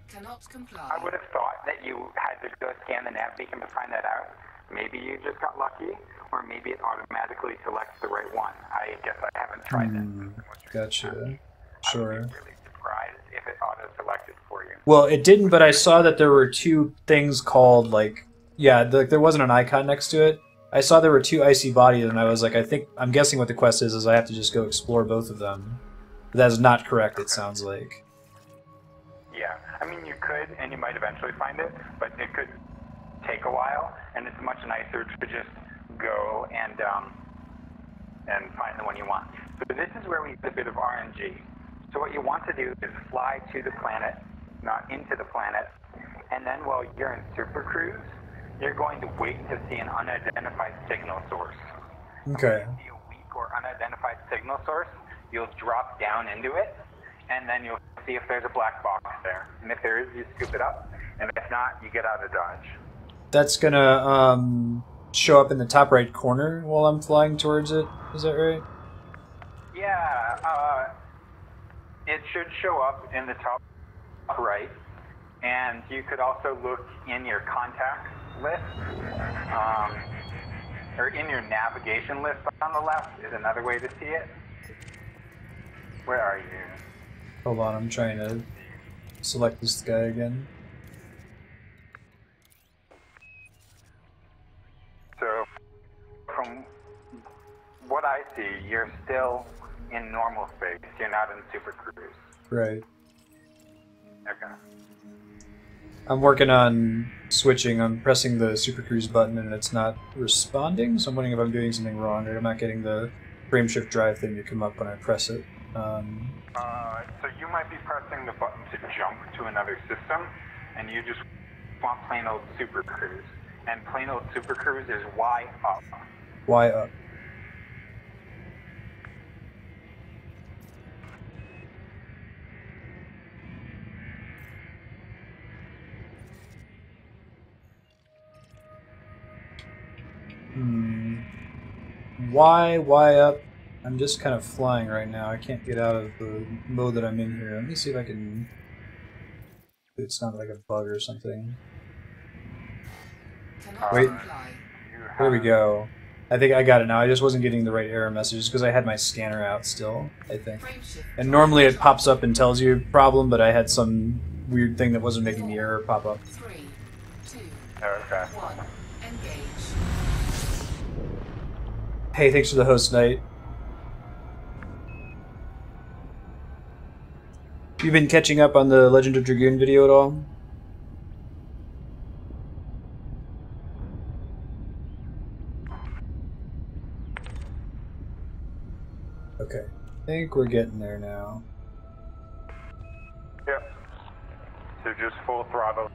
Cannot comply.
I would have thought that you had to go scan the nav beacon to find that out. Maybe you just got lucky, or maybe it automatically selects the right one. I guess I haven't tried that.
Gotcha. Sure.
I would be really surprised if it auto-selected for you.
Well, it didn't, but I saw that there were two things called, like, yeah, there wasn't an icon next to it. I saw there were two icy bodies, and I was like, I'm guessing what the quest is I have to just go explore both of them. But that is not correct, it sounds like.
Yeah, I mean, you could, and you might eventually find it, but it could take a while, and it's much nicer to just go and find the one you want. So this is where we use a bit of RNG. So what you want to do is fly to the planet, not into the planet, and then while you're in Super Cruise, you're going to wait to see an unidentified signal source.
Okay.
When you see a weak or unidentified signal source, you'll drop down into it, and then you'll see if there's a black box there. And if there is, you scoop it up, and if not, you get out of Dodge.
That's gonna show up in the top right corner while I'm flying towards it. Is that right?
Yeah, it should show up in the top right, and you could also look in your contacts list, or in your navigation list on the left is another way to see it. Where are you?
Hold on, I'm trying to select this guy again.
So, from what I see, you're still in normal space. You're not in Super Cruise.
Right.
Okay.
I'm working on switching. I'm pressing the Super Cruise button and it's not responding, so I'm wondering if I'm doing something wrong or I'm not getting the frame shift drive thing to come up when I press it.
So you might be pressing the button to jump to another system, and you just want plain old Super Cruise. And plain old Super Cruise is Y up.
Y up. Y up. I'm just kind of flying right now. I can't get out of the mode that I'm in here. Let me see if I can... It's not like a bug or something. Wait. There we go. I think I got it now. I just wasn't getting the right error messages because I had my scanner out still, I think. And normally it pops up and tells you problem, but I had some weird thing that wasn't making the error pop up.
3, 2,
Okay.
1, engage.
Hey, thanks for the host night. You been catching up on the Legend of Dragoon video at all? Okay. I think we're getting there now.
Yep. So just full throttle.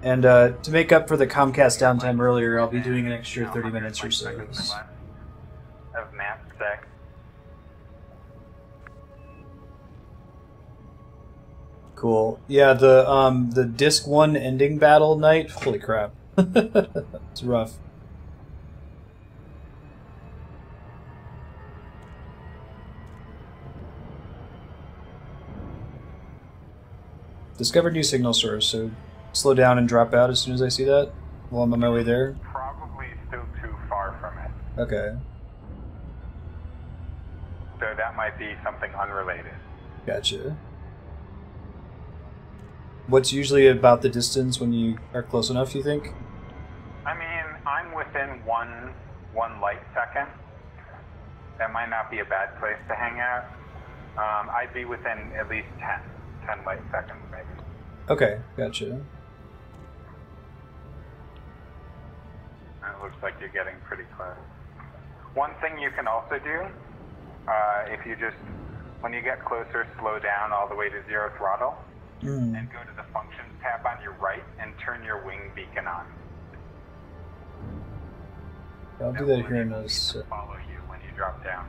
And to make up for the Comcast downtime earlier, I'll be doing an extra 30 minutes or so.
Of Marstead.
Cool. Yeah, the Disc 1 ending battle night, holy crap. It's rough. Discovered new signal source, so slow down and drop out as soon as I see that while I'm on my way there.
Probably still too far from it.
Okay.
So that might be something unrelated.
Gotcha. What's usually about the distance when you are close enough, you think?
I mean, I'm within one light second. That might not be a bad place to hang out. I'd be within at least 10 light seconds, maybe.
Okay, gotcha.
It looks like you're getting pretty close. One thing you can also do, if you just, when you get closer, slow down all the way to 0 throttle, and go to the Functions tab on your right and turn your wing beacon on.
I'll do that here in a sec.
Follow you when you drop down.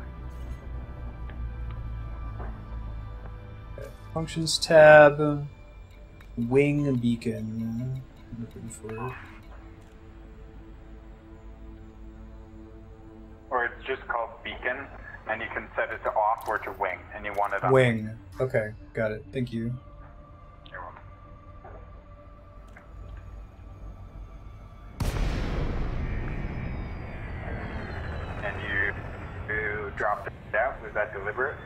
Okay. Functions tab, wing beacon. I'm looking for it.
Or it's just called beacon, and you can set it to off or to wing, and you want it on
Wing. Okay, got it. Thank you.
You're welcome. And you dropped it out. Was that deliberate?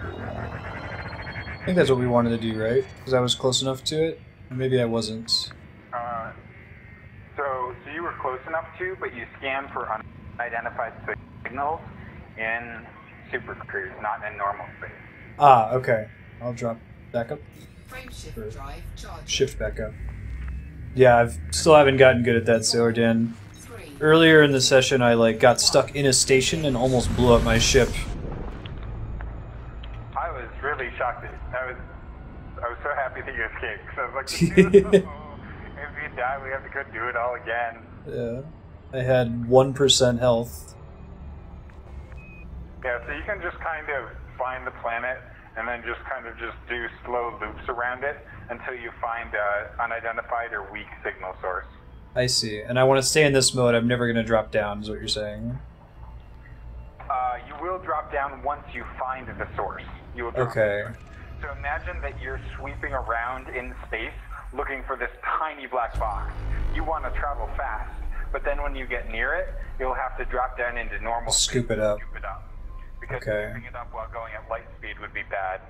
I think that's what we wanted to do, right? Because I was close enough to it? Or maybe I wasn't.
So you were close enough to, but you scanned for unidentified signals in Super Cruise, not in normal space.
Ah, okay. I'll drop back up.
Frame shift
Or
drive charged.
shift back up. Yeah, I've still haven't gotten good at that, Sailor Dan.
3,
Earlier in the session, I got stuck in a station and almost blew up my ship.
I was really shocked. I was so happy that you escaped. Because I was like, if you die, we have to go do it all again.
Yeah, I had 1% health.
Yeah, so you can just kind of find the planet and then just kind of just do slow loops around it until you find an unidentified or weak signal source.
I see. And I want to stay in this mode. I'm never going to drop down, is what you're saying.
You will drop down once you find the source. You will drop
Okay.
down. So imagine that you're sweeping around in space looking for this tiny black box. You want to travel fast, but then when you get near it, you'll have to drop down into normal
Scoop
space
it up.
and scoop it up. Because
Okay.
scooping it up while going at light speed would be bad.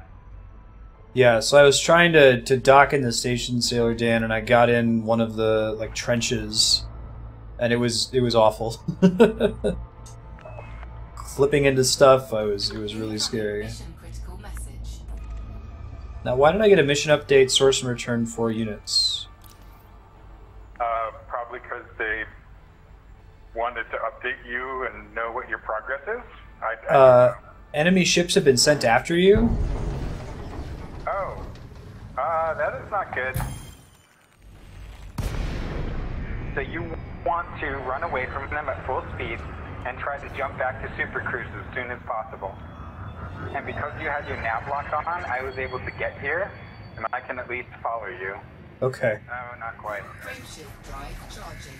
Yeah, so I was trying to dock in the station, Sailor Dan, and I got in one of the trenches, and it was awful. Flipping into stuff, it was really scary.
mission critical message.
Now, why did I get a mission update, source and return 4 units?
Probably because they wanted to update you and know what your progress is. I don't know.
Enemy ships have been sent after you?
Oh. That is not good. So you want to run away from them at full speed and try to jump back to Super Cruise as soon as possible. And because you had your nav lock on, I was able to get here, and I can at least follow you.
Okay.
No, not quite.
Frameshift drive charging.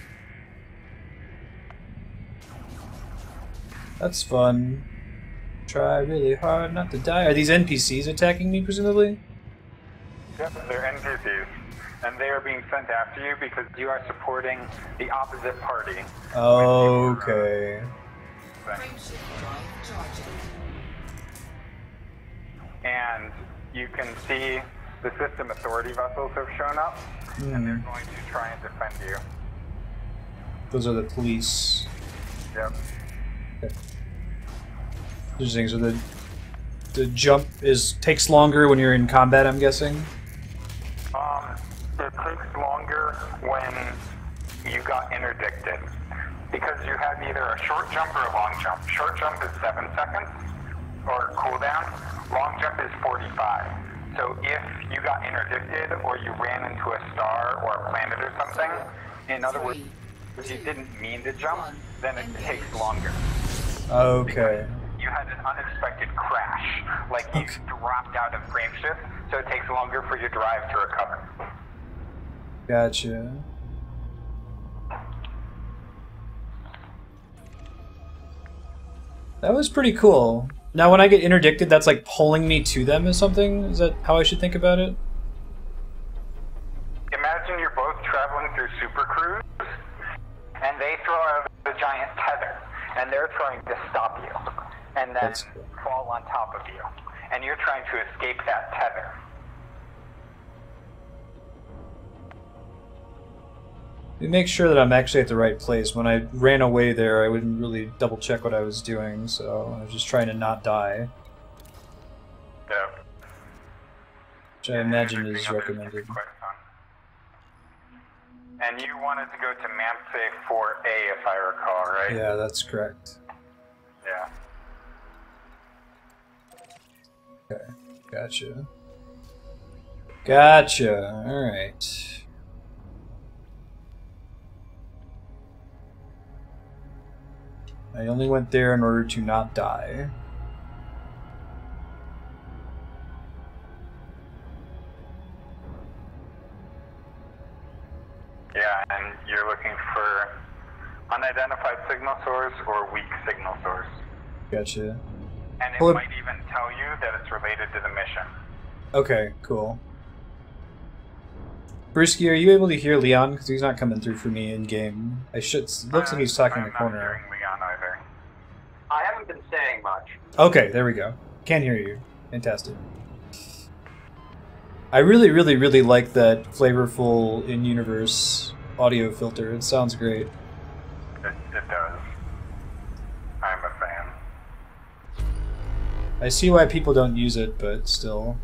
That's fun. Try really hard not to die. Are these NPCs attacking me, presumably?
Yep, they're NPCs. And they are being sent after you because you are supporting the opposite party.
Okay.
Frameshift drive charging.
And you can see the system authority vessels have shown up, and they're going to try and defend you.
Those are the police.
Yep.
Okay. Interesting. So the jump takes longer when you're in combat, I'm guessing.
It takes longer when you got interdicted because you have either a short jump or a long jump. Short jump is 7 seconds or cooldown. Long jump is 45. So if you got interdicted or you ran into a star or a planet or something, in other words, if you didn't mean to jump, then it takes longer.
Okay.
You had an unexpected crash, like you dropped out of frameshift, so it takes longer for your drive to recover.
Gotcha. That was pretty cool. Now when I get interdicted, that's like pulling me to them or something? Is that how I should think about it?
Imagine you're both traveling through Super Cruise, and they throw out a giant tether, and they're trying to stop you, and then fall on top of you, and you're trying to escape that tether.
To make sure that I'm actually at the right place. When I ran away there, I wouldn't really double check what I was doing, so I was just trying to not die.
Yeah.
Which I imagine is recommended.
And you wanted to go to Marstead 4A, if I recall, right?
Yeah, that's correct.
Yeah.
Okay, gotcha. Gotcha, alright. I only went there in order to not die.
Yeah, and you're looking for unidentified signal source or weak signal source.
Gotcha.
And it
Well,
might even tell you that it's related to the mission.
Okay, cool. Brewski, are you able to hear Leon? Because he's not coming through for me in game. Looks like he's talking in the corner.
I'm not hearing Leon either.
I haven't been saying much.
Okay, there we go. Can't hear you. Fantastic. I really, really, really like that flavorful in-universe audio filter. It sounds great.
It does. I'm a fan.
I see why people don't use it, but still.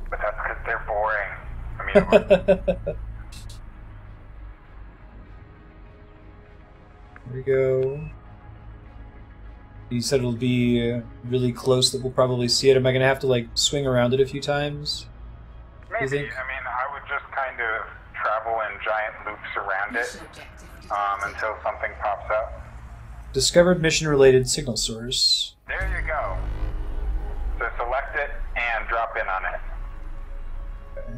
But that's because they're boring. I mean,
There we go. You said it'll be really close that we'll probably see it. Am I going to have to, like, swing around it a few times?
maybe.
You think?
I mean, I would just kind of travel in giant loops around it until something pops up.
Discovered mission-related signal source.
There you go. So select it and drop in on it.
Okay.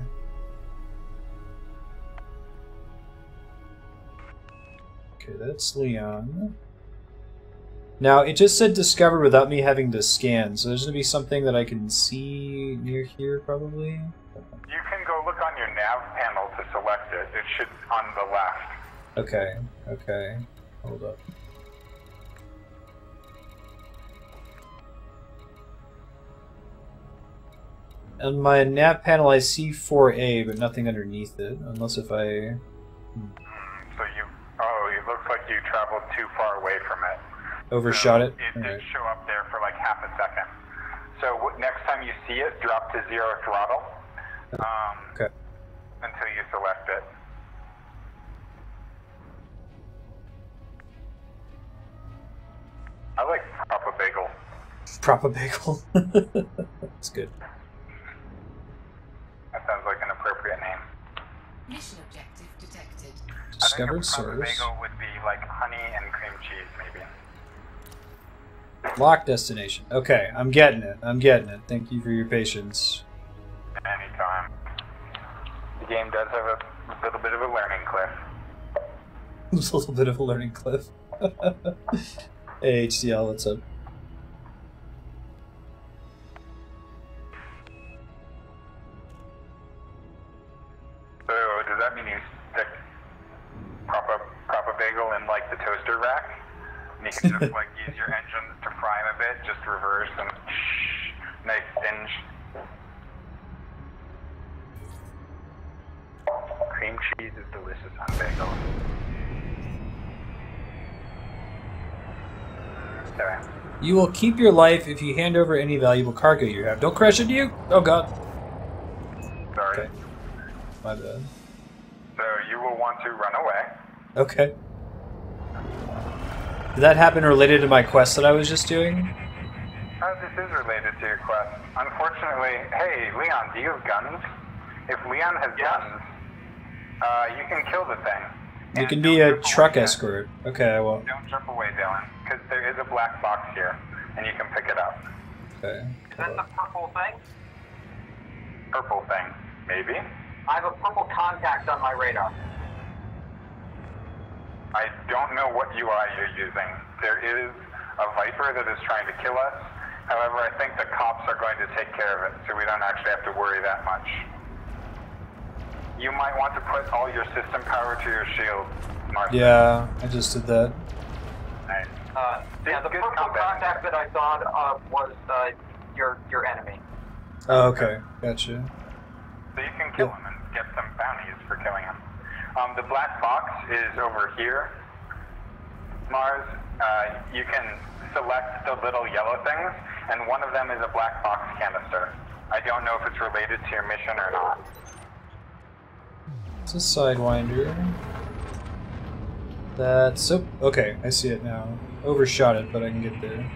Okay, that's Leon. Now, it just said discover without me having to scan, so there's going to be something that I can see near here, probably?
You can go look on your nav panel to select it. It should on the left.
Okay, okay. Hold up. On my nav panel, I see 4A, but nothing underneath it, unless if I...
So it looks like you traveled too far away from it.
Overshot it?
It
Alright.
did show up there for like half a second. So next time you see it, drop to 0 throttle
Okay.
until you select it. I like Papa Bagel.
Propa Bagel. That's good.
That sounds like an appropriate name.
Mission objective detected.
Discovered
I think a proper
source.
bagel would be like honey and cream cheese, maybe.
Lock destination. Okay, I'm getting it. I'm getting it. Thank you for your patience.
Anytime. The game does have a little bit of a learning cliff.
It's a little bit of a learning cliff. Hey, HCL, what's up?
So does that mean you stick proper bagel in like the toaster rack? And you can just like use your engines to fry them a bit, just reverse and nice singe. Cream cheese is delicious on bagel. Sorry.
You will keep your life if you hand over any valuable cargo you have. Don't crash into you! Oh god.
Sorry.
Okay. My bad.
So you will want to run away.
Okay. Did that happen related to my quest that I was just doing?
This is related to your quest. Unfortunately, hey, Leon, do you have guns? If Leon has guns, you can kill the thing.
You
And
can be
don't
a
jump
truck
away,
escort. Okay, I won't.
Don't jump away, Dylan, because there is a black box here, and you can pick it up.
Okay.
Is that the purple thing?
Purple thing, maybe?
I have a purple contact on my radar.
I don't know what UI you're using. There is a Viper that is trying to kill us. However, I think the cops are going to take care of it, so we don't actually have to worry that much. You might want to put all your system power to your shield, Mark.
Yeah, I just did that.
Nice.
Yeah, the
Good
purple
combat.
contact that I saw was your enemy.
Oh, okay. Gotcha.
So you can kill him and get some bounties for killing him. The black box is over here. Mars, you can select the little yellow things, and one of them is a black box canister. I don't know if it's related to your mission or not.
It's a Sidewinder. That's... Oh, okay, I see it now. Overshot it, but I can get there.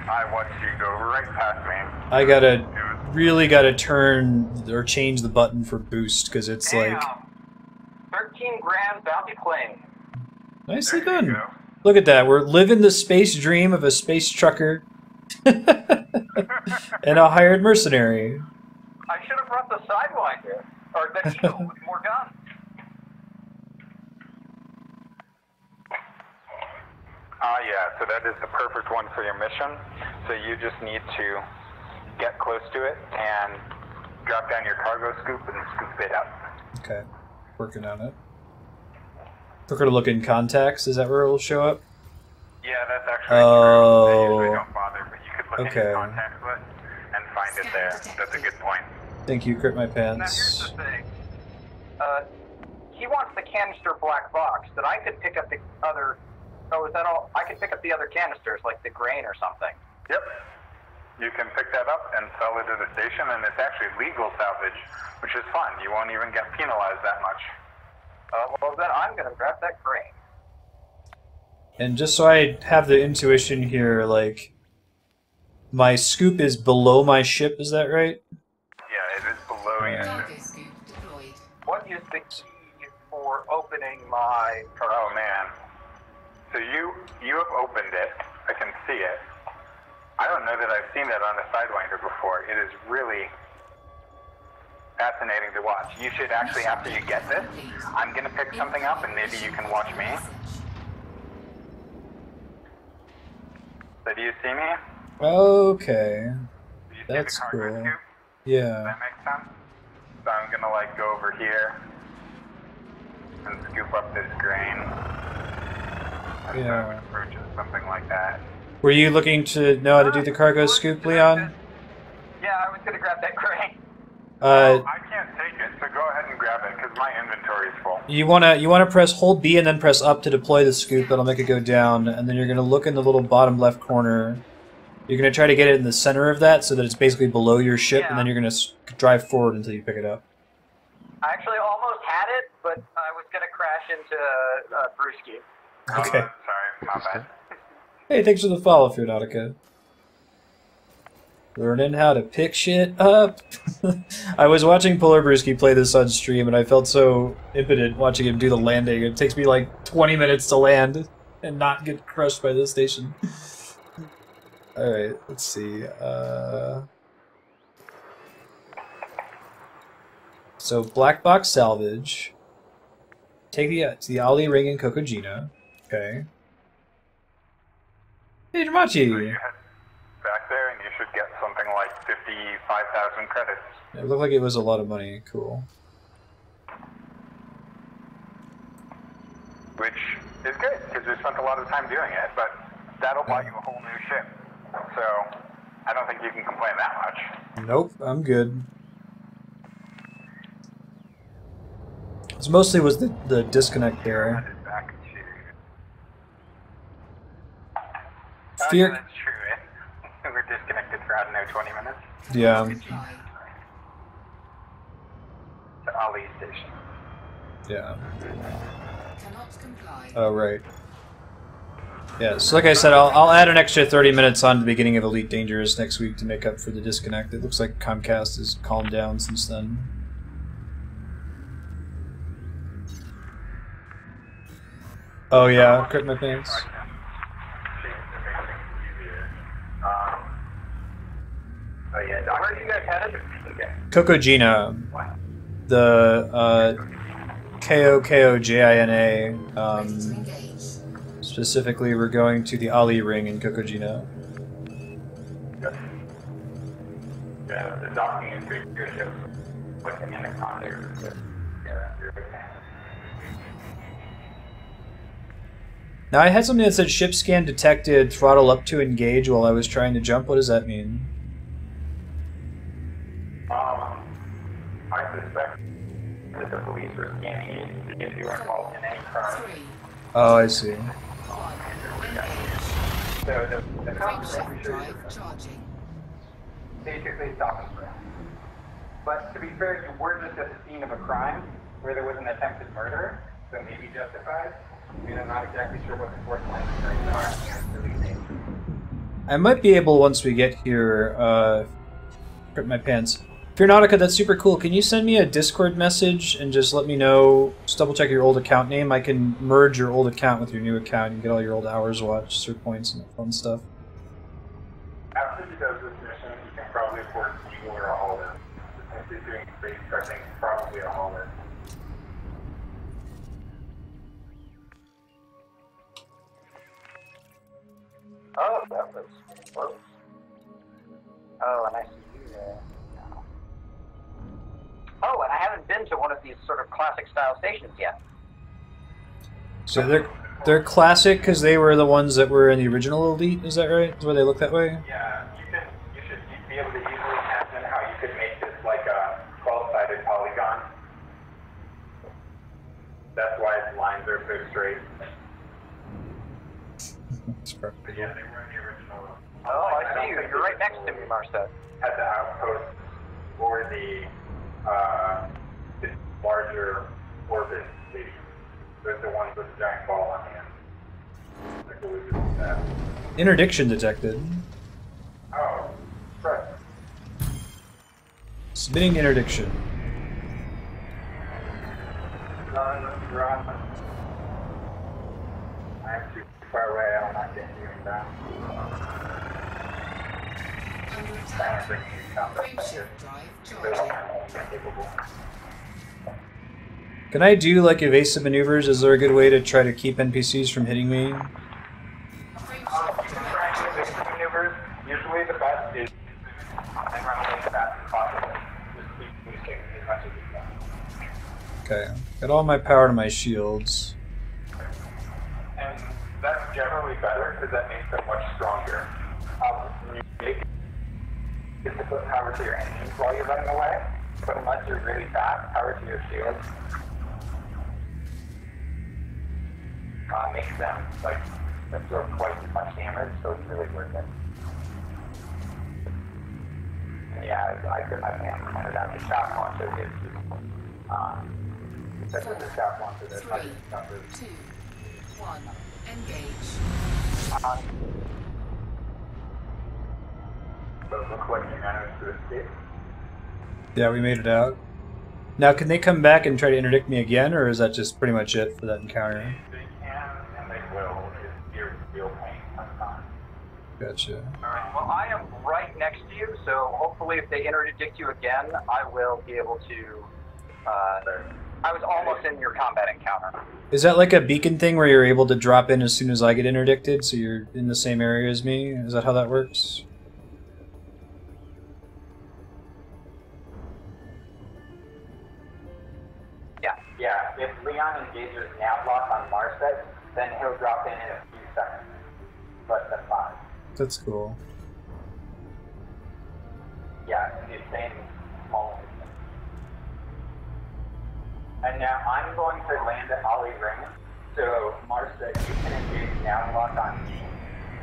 I watched you go right past me.
I really gotta turn or change the button for boost, because it's like...
13 grand bounty claim.
Nicely
There you
done.
go.
Look at that, we're living the space dream of a space trucker. And a hired mercenary.
I should have brought the Sidewinder, or the Eagle with more guns.
Yeah, so that is the perfect one for your mission. So you just need to get close to it and drop down your cargo scoop and scoop it up.
Okay, working on it. We're gonna look in contacts, is that where it will show up?
Yeah, that's actually
Oh.
true. They usually don't bother, but you could look in
Okay.
your contacts list and find it there. That's a good point.
Thank you, Crit My
Now here's
Pants.
the thing. He wants the canister black box, that I could pick up the other... Oh, is that all? I could pick up the other canisters, like the grain or something.
Yep. You can pick that up and sell it at a station, and it's actually legal salvage, which is fun. You won't even get penalized that much.
Well, then I'm going to grab that grain.
And just so I have the intuition here, like, my scoop is below my ship, is that right?
Yeah, it is below your ship.
Cargo scoop deployed.
What is the key for opening my...
Oh, man. So you have opened it. I can see it. I don't know that I've seen that on a Sidewinder before. It is really fascinating to watch. You should actually, after you get this, I'm going to pick something up and maybe you can watch me. So do you see me?
Okay.
Do you
That's
see the cargo
cool.
scoop? Does
Yeah.
that make sense? So I'm going to like go over here and scoop up this grain. And so I would approach it, something like that.
Were you looking to know how to do the cargo scoop, Leon?
Yeah, I was going to grab that grain.
Uh,
I can't take it, so go ahead and grab it because my inventory is full.
you wanna press hold B and then press up to deploy the scoop. That'll make it go down, and then you're gonna look in the little bottom left corner. You're gonna try to get it in the center of that so that it's basically below your ship, and then you're gonna drive forward until you pick it up.
I actually almost had it, but I was going to crash into Brewski.
Okay.
Sorry, my bad.
Hey, thanks for the follow, Theodautica. Learning how to pick shit up. I was watching Polar Brewski play this on stream, and I felt so impotent watching him do the landing. It takes me like 20 minutes to land and not get crushed by the station. Alright, let's see. So, Black Box Salvage. Take the Ali Ring in Kokojina. Okay. Hey, Dramachi!
So you head back there and you should get something like 55,000 credits.
It looked like it was a lot of money. Cool.
Which is good, because we spent a lot of time doing it, but that'll buy you a whole new ship. So, I don't think you can complain that much.
Nope, I'm good. It mostly was the disconnect there.
Back to...
Fear...
that's true. We're disconnected for, I don't know, 20 minutes.
Yeah.
To Ali Station.
Yeah.
Cannot comply.
Oh, right. Yeah, so like I said, I'll add an extra 30 minutes on to the beginning of Elite Dangerous next week to make up for the disconnect. It looks like Comcast has calmed down since then. Oh yeah, crit my pants.
Oh yeah, where are you guys headed? Okay.
Kokojina. The Kokojina. Specifically, we're going to the Ali Ring in Kokojina.
Yeah, the docking is pretty good. Looking in the context.
Now, I had something that said ship scan detected, throttle up to engage while I was trying to jump. What does that mean?
I suspect that the police are scanning you if you are involved in any crime.
Oh, I see.
So the cops are
Drive charging.
basically stopping for us. But to be fair, you were just at the scene of a crime where there was an attempted murder, so maybe justified. I mean, I'm not exactly sure what the court plans are.
I might be able, once we get here, print my pants. Fearnautica, that's super cool. Can you send me a Discord message and just let me know, just double check your old account name? I can merge your old account with your new account and get all your old hours watched, search points, and fun stuff.
After he does this mission, he can probably afford Eagle or a Holden. Since he's doing space trucking, probably a Holden. Oh, that was close. Oh, and I see you there.
Oh, and I haven't been to one of these sort of classic style stations yet.
So they're classic because they were the ones that were in the original Elite, is that right? Is why they look that way?
Yeah, you should be able to easily imagine how you could make this like a 12-sided polygon. That's why its lines are so straight.
That's perfect.
Yeah, they were in the original.
Oh, I see you. You're right next to me, Marstead.
At the outpost or the larger orbit station. They're the ones with the giant ball on the end. Like
Interdiction detected.
oh, right.
Submitting interdiction.
Run. I'm too far away. I'm not getting you down.
Under attack. Frameshift drive charging.
Can I do like evasive maneuvers? Is there a good way to try to keep NPCs from hitting me?
Frameshift drive charging.
Maneuvers, usually the best is and run away as fast as possible. Just keep boosting as much as you can.
Okay, got all my power to my shields.
And that's generally better because that makes them much stronger. You make it to put power to your engines while you're running away, but unless you're really fast, power to your shields makes them like absorb twice as much damage, so it's really worth it. And yeah, I could my man pointed out the shock launcher is especially the shock launcher that's not
3,
numbers.
2, 1. Engage.
So it looks like you managed to escape.
Yeah, we made it out. Now, can they come back and try to interdict me again, or is that just pretty much it for that encounter?
They can, and they will, if you're real pain sometimes.
Gotcha.
Alright, well, I am right next to you, so hopefully if they interdict you again, I will be able to, I was almost in your combat encounter.
Is that like a beacon thing where you're able to drop in as soon as I get interdicted, so you're in the same area as me? Is that how that works?
Yeah, if Leon engages Navlock on Marstead, then he'll drop in a few seconds. Less than 5.
That's cool.
Yeah, in the same small instance. And now I'm going to land at Ollie Ring, so Marstead, you can engage Navlock on me,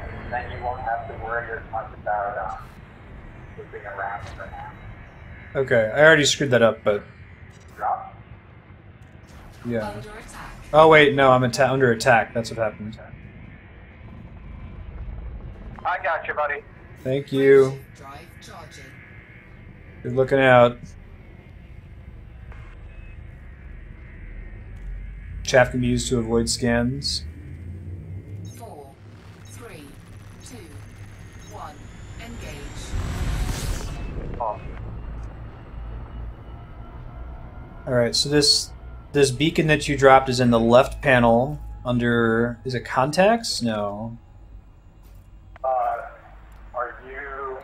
and then you won't have to worry as much about looping around for now.
Okay, I already screwed that up, but...
Drop.
Yeah.
Under attack.
Oh wait, no, I'm under attack. That's what happened.
I got you, buddy.
Thank you.
Drive charging.
Good looking out. Chaff can be used to avoid scans.
4, 3, 2, 1. Engage.
Alright, so this beacon that you dropped is in the left panel under... Is it contacts? No.
Are you...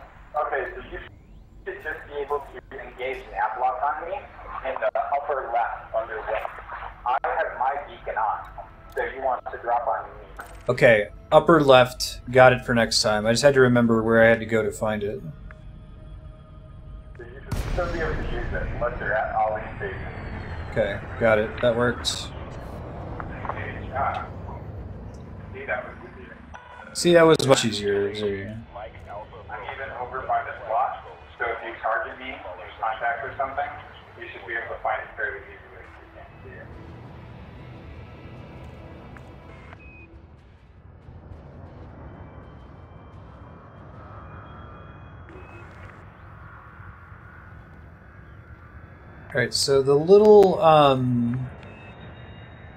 Okay, so you should just be able to engage Navlock on me in the upper left under wing. I have my beacon on, so you want to drop on me.
Okay, upper left. Got it for next time. I just had to remember where I had to go to find it.
So you should still be able to use it unless you're at Ollie Station.
Okay, got it. That worked.
Engage. See, that was easier.
See, that was much easier.
I'm even over by the slot, so if you target me, contact or something, you should be able to find it fairly easily if you can't see it.
Alright, so the little,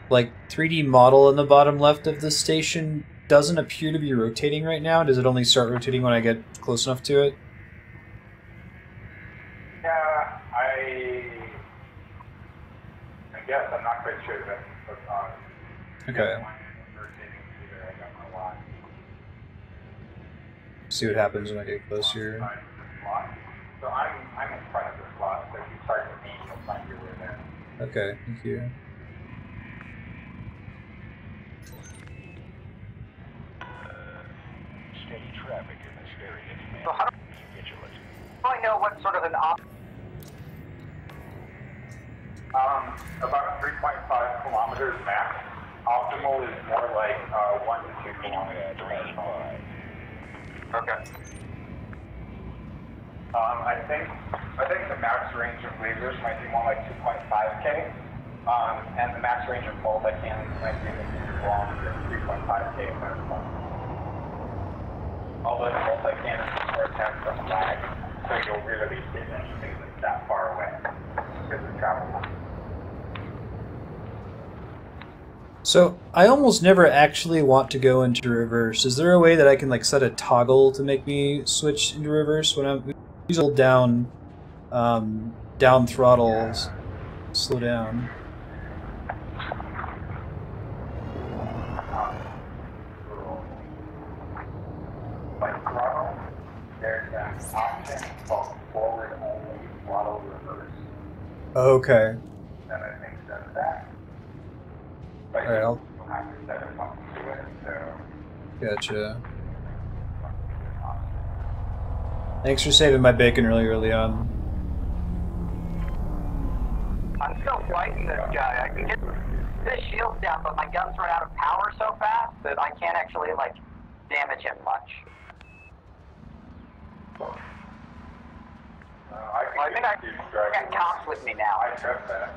like, 3D model in the bottom left of the station doesn't appear to be rotating right now. Does it only start rotating when I get close enough to it?
Yeah, I guess I'm not quite sure that what's on.
Okay.
I don't know why.
See what happens when I get closer.
So I'm in front of the slot, so if you target me, you'll find your way there.
Okay, thank you.
Steady traffic in this area.
So how do
Vigilant.
I know what sort of an
About 3.5 kilometers max. Optimal is more like 1 to 2 kilometers. Okay. I think the max range of lasers might be more like 2.5K, and the max range of multi-cannons might be longer, 3.5K maximum. Although the multi-cannons is more intense than lag, so you'll really see anything that's that far away because of travel.
So, I almost never actually want to go into reverse. Is there a way that I can, like, set a toggle to make me switch into reverse when I'm... Hold down, down throttles, slow down.
Like throttle, there's an option called forward only throttle reverse.
Okay.
And I think that's that. But
Alright,
you'll have to set it up to it, so...
Gotcha. Thanks for saving my bacon early on.
I'm still fighting this guy. I can get this shield down, but my guns run out of power so fast that I can't actually, like, damage him much. I think I got cops with me now.
I trust that.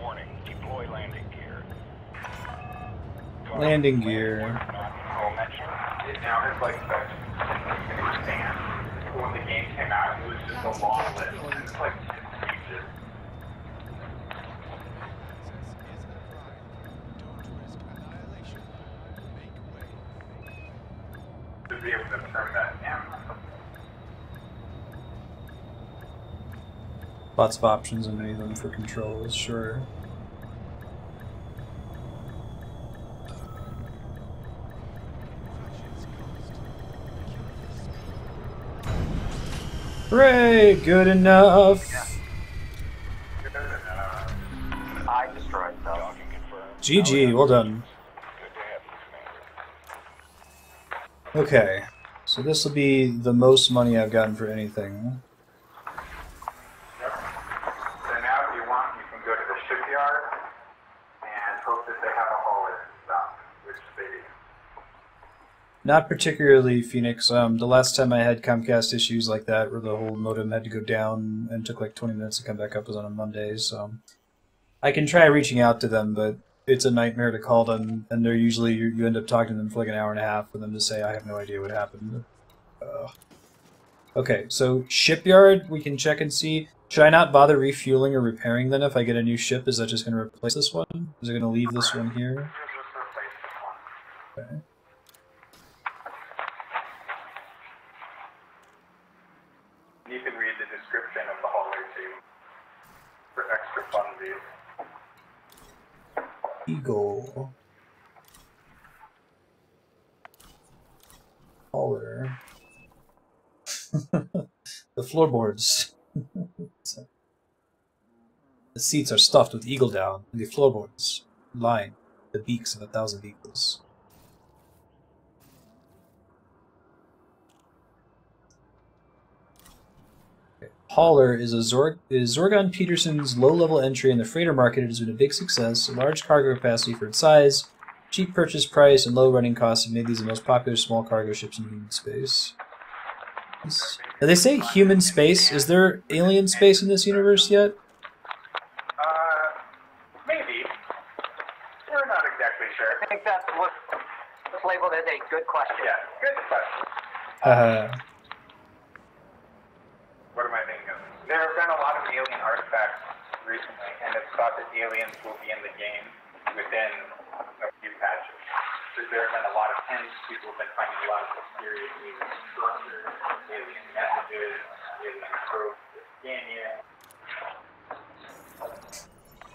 Warning, deploy landing gear.
Landing gear.
It now has like such expand. When the game came out, it was just a long list. And it's like 10 pages. To be able to turn that down.
Lots of options and many of them for controls, sure. Hooray! Good enough!
I destroyed them.
GG, well done. Okay, so this will be the most money I've gotten for anything.
So now if you want, you can go to the shipyard and hope that they have a hauler in stock, which they do.
Not particularly, Phoenix. The last time I had Comcast issues like that, where the whole modem had to go down and took like 20 minutes to come back up, was on a Monday, so... I can try reaching out to them, but it's a nightmare to call them, and they're usually, you end up talking to them for like an hour and a half for them to say, I have no idea what happened. Okay, so shipyard, we can check and see. Should I not bother refueling or repairing then if I get a new ship? Is that just going to replace this one? Is it going to leave this one here? Okay.
You can read the description of the hauler too, for extra funsies.
Eagle. Hauler. The floorboards. The seats are stuffed with eagle down, and the floorboards line the beaks of 1,000 eagles. Hauler is Zorgon Peterson's low-level entry in the freighter market. It has been a big success. A large cargo capacity for its size, cheap purchase price, and low running costs have made these the most popular small cargo ships in human space. Did they say human space? Is there alien space in this universe yet?
Maybe. We're not exactly sure.
I think that's what's labeled as a good question.
Yeah, good question. What am I thinking of? There have been a lot of alien artifacts recently, and it's thought that aliens will be in the game within a few patches. Because there have been a lot of hints, people have been finding a lot of mysterious alien structures, alien messages, alien probes that scan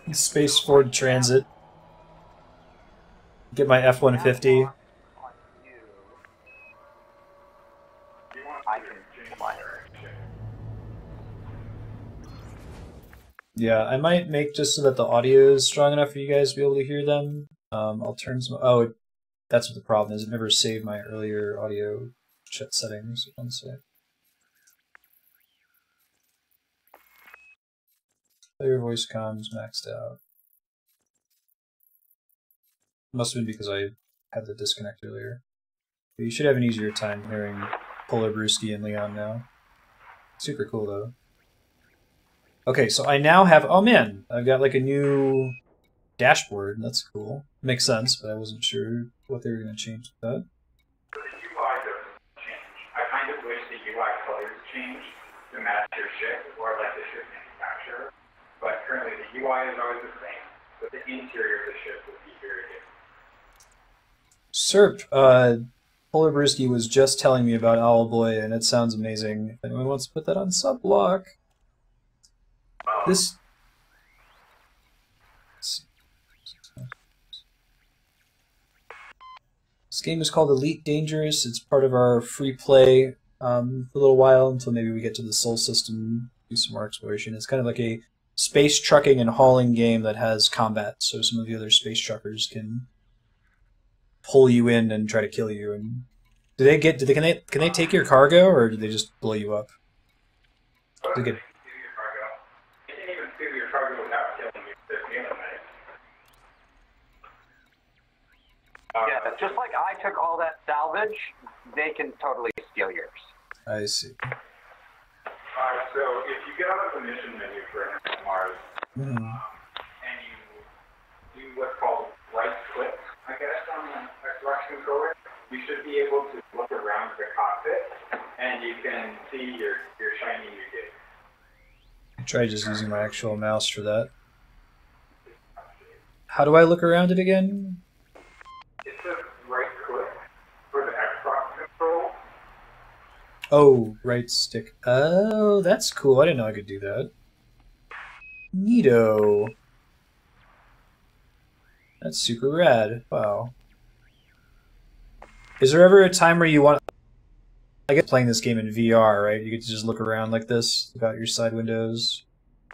you.
Space Ford Transit. Get my F-150.
I can fly.
Yeah, I might make just so that the audio is strong enough for you guys to be able to hear them. I'll turn some... Oh, that's what the problem is. It never saved my earlier audio chat settings. One sec. Player voice comms maxed out. Must have been because I had the disconnect earlier. But you should have an easier time hearing Polar Brewski and Leon now. Super cool, though. Okay, so I now have... Oh, man! I've got, like, a new dashboard. That's cool. Makes sense, but I wasn't sure what they were going to change with that.
The UI doesn't change. I kind of wish the UI colors changed to match your ship, or like the ship manufacturer. But currently the UI is always the same, but the interior of the ship would be very different.
Serp, Polar Brewski was just telling me about Owlboy, and it sounds amazing. If anyone wants to put that on subblock... This game is called Elite Dangerous. It's part of our free play for a little while until maybe we get to the Sol system, do some more exploration. It's kind of like a space trucking and hauling game that has combat, so some of the other space truckers can pull you in and try to kill you. And can they take your cargo, or do they just blow you up? Do they get...
Yeah, just like I took all that salvage, they can totally steal yours.
I see.
So if you get out of the mission menu for Mars, and you do what's called right click, I guess, on you should be able to look around the cockpit, and you can see your shiny you get.
I tried just using my actual mouse for that. How do I look around it again?
It says right click for the Xbox control.
Oh, right stick. Oh, that's cool. I didn't know I could do that. Neato. That's super rad. Wow. Is there ever a time where you want... I guess playing this game in VR, right? You get to just look around like this, look out your side windows.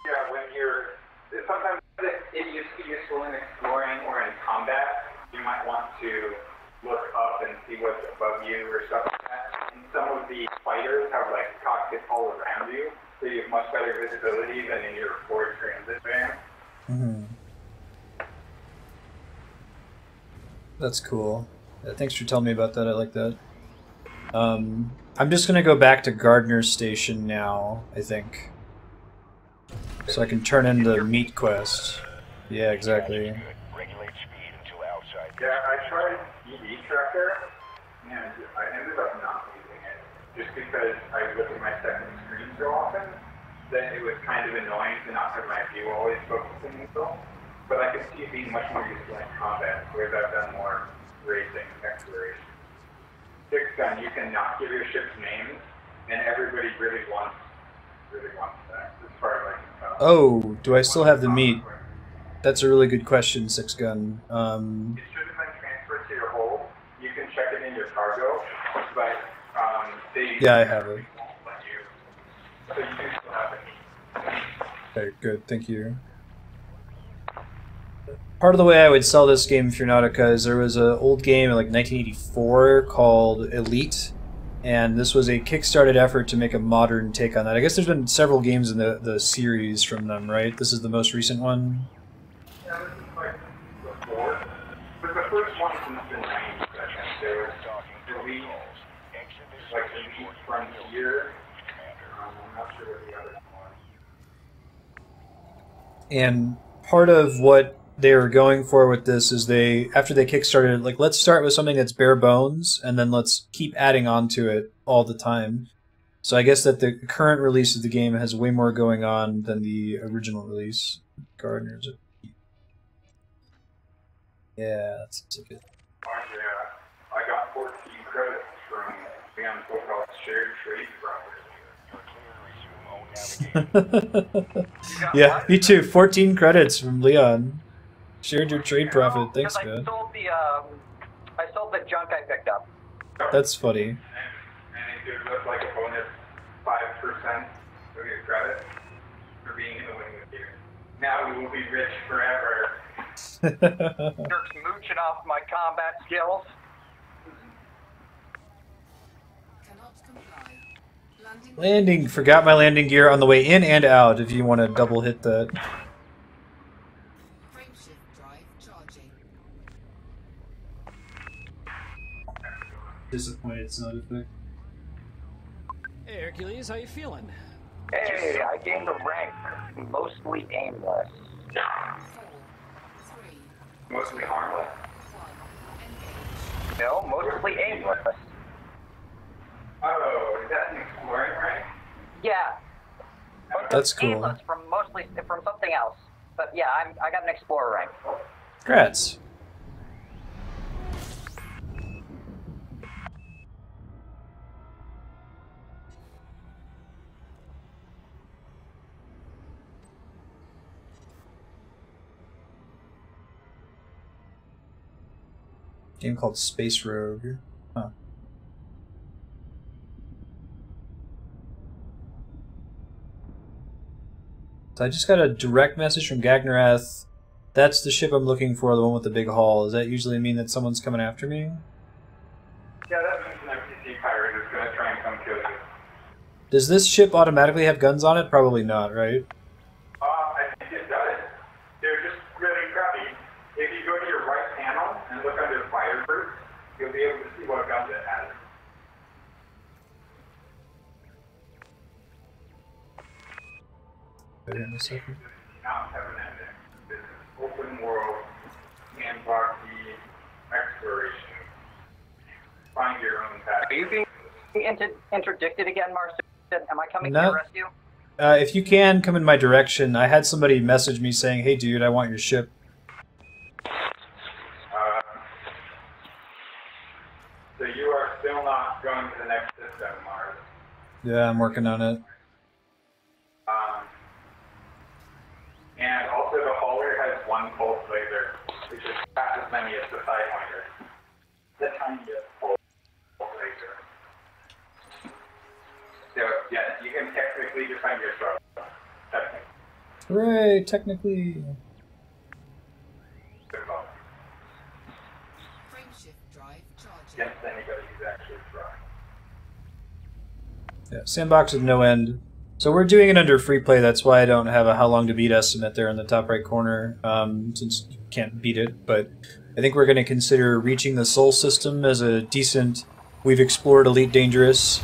Yeah, when you're... Sometimes it used to be useful in exploring or in combat. You might want to look up and see what's above you or stuff like that. And some of the fighters have like cockpits all around you, so you have much better visibility than in your Ford Transit van.
Mm-hmm. That's cool. Yeah, thanks for telling me about that. I like that. I'm just gonna go back to Gardner's Station now, I think. So I can turn in the meat quest. Yeah, exactly.
Regulate speed until outside.
Yeah, I tried EV Tracker, and I ended up not using it, just because I look at my second screen so often that it was kind of annoying to not have my view always focusing still. But I could see it being much more useful in combat, whereas I've done more racing exploration. 6-gun, you cannot give your ships names, and everybody really wants that, as far as I can tell.
Oh, do I still have the meat? That's a really good question, 6-gun.
It should have been transferred to your hold. You can check it in your cargo, but they
Yeah, I have it.
won't let you. So you do still have it.
Okay, good, thank you. Part of the way I would sell this game, Furnautica, is there was an old game in like 1984 called Elite, and this was a kickstarted effort to make a modern take on that. I guess there's been several games in the series from them, right? This is the most recent one?
Yeah, this is like the fourth. But the first one since the 90s, I think. There was Elite, like Elite Frontier. I'm not sure what the other one was.
And part of what they were going for with this is after they kickstarted, like, let's start with something that's bare bones, and then let's keep adding on to it all the time. So I guess that the current release of the game has way more going on than the original release. Gardeners. Yeah, that's a good.
Yeah, I got 14 credits from Leon's book called Shared Trade Property.
Yeah, me too. 14 credits from Leon. Shared your trade profit. Thanks, man.
I sold the junk I picked up.
That's funny.
And it gives us like a bonus 5% of your credit for being in the wing with you. Now we will be rich forever.
Dirk's mooching off my combat skills.
Cannot comply.
Landing. Forgot my landing gear on the way in and out if you want to double hit that.
Frameshift drive charging.
Disappointed sound effect.
Hey Hercules, how you feeling?
Hey, I gained a rank. Mostly aimless.
4, 3,
Mostly harmless.
1. Engage.
No, mostly aimless.
Oh, is that an exploring rank?
Yeah.
That's cool.
Aimless from something else. But yeah, I got an explorer rank.
Congrats. Game called Space Rogue. Huh. So I just got a direct message from Gagnerath. That's the ship I'm looking for, the one with the big hull. Does that usually mean that someone's coming after me?
Yeah, that means an FTC pirate is going to try and come kill you.
Does this ship automatically have guns on it? Probably not, right?
I think it does. They're just really crappy. If you go to your right panel and look under Firebird, you'll be able to see what guns it has.
Wait a second.
Not have an ending. This is open world, sandboxy exploration.
Are you being interdicted again, Marstead? Am I coming to
No.
your rescue?
If you can, come in my direction. I had somebody message me saying, hey dude, I want your ship.
So you are still not going to the next system, Mars.
Yeah, I'm working on it.
And also the hauler has one pulse laser, which is half as many as the Sidewinder. The tiniest pulse laser. So yes, you can technically defend yourself. Technically.
Hooray, technically.
Frameshift drive charging.
Against anybody who's actually trying.
Yeah, sandbox with no end. So we're doing it under free play, that's why I don't have a how long to beat estimate there in the top right corner, since you can't beat it, but I think we're going to consider reaching the Sol system as a decent... We've explored Elite Dangerous,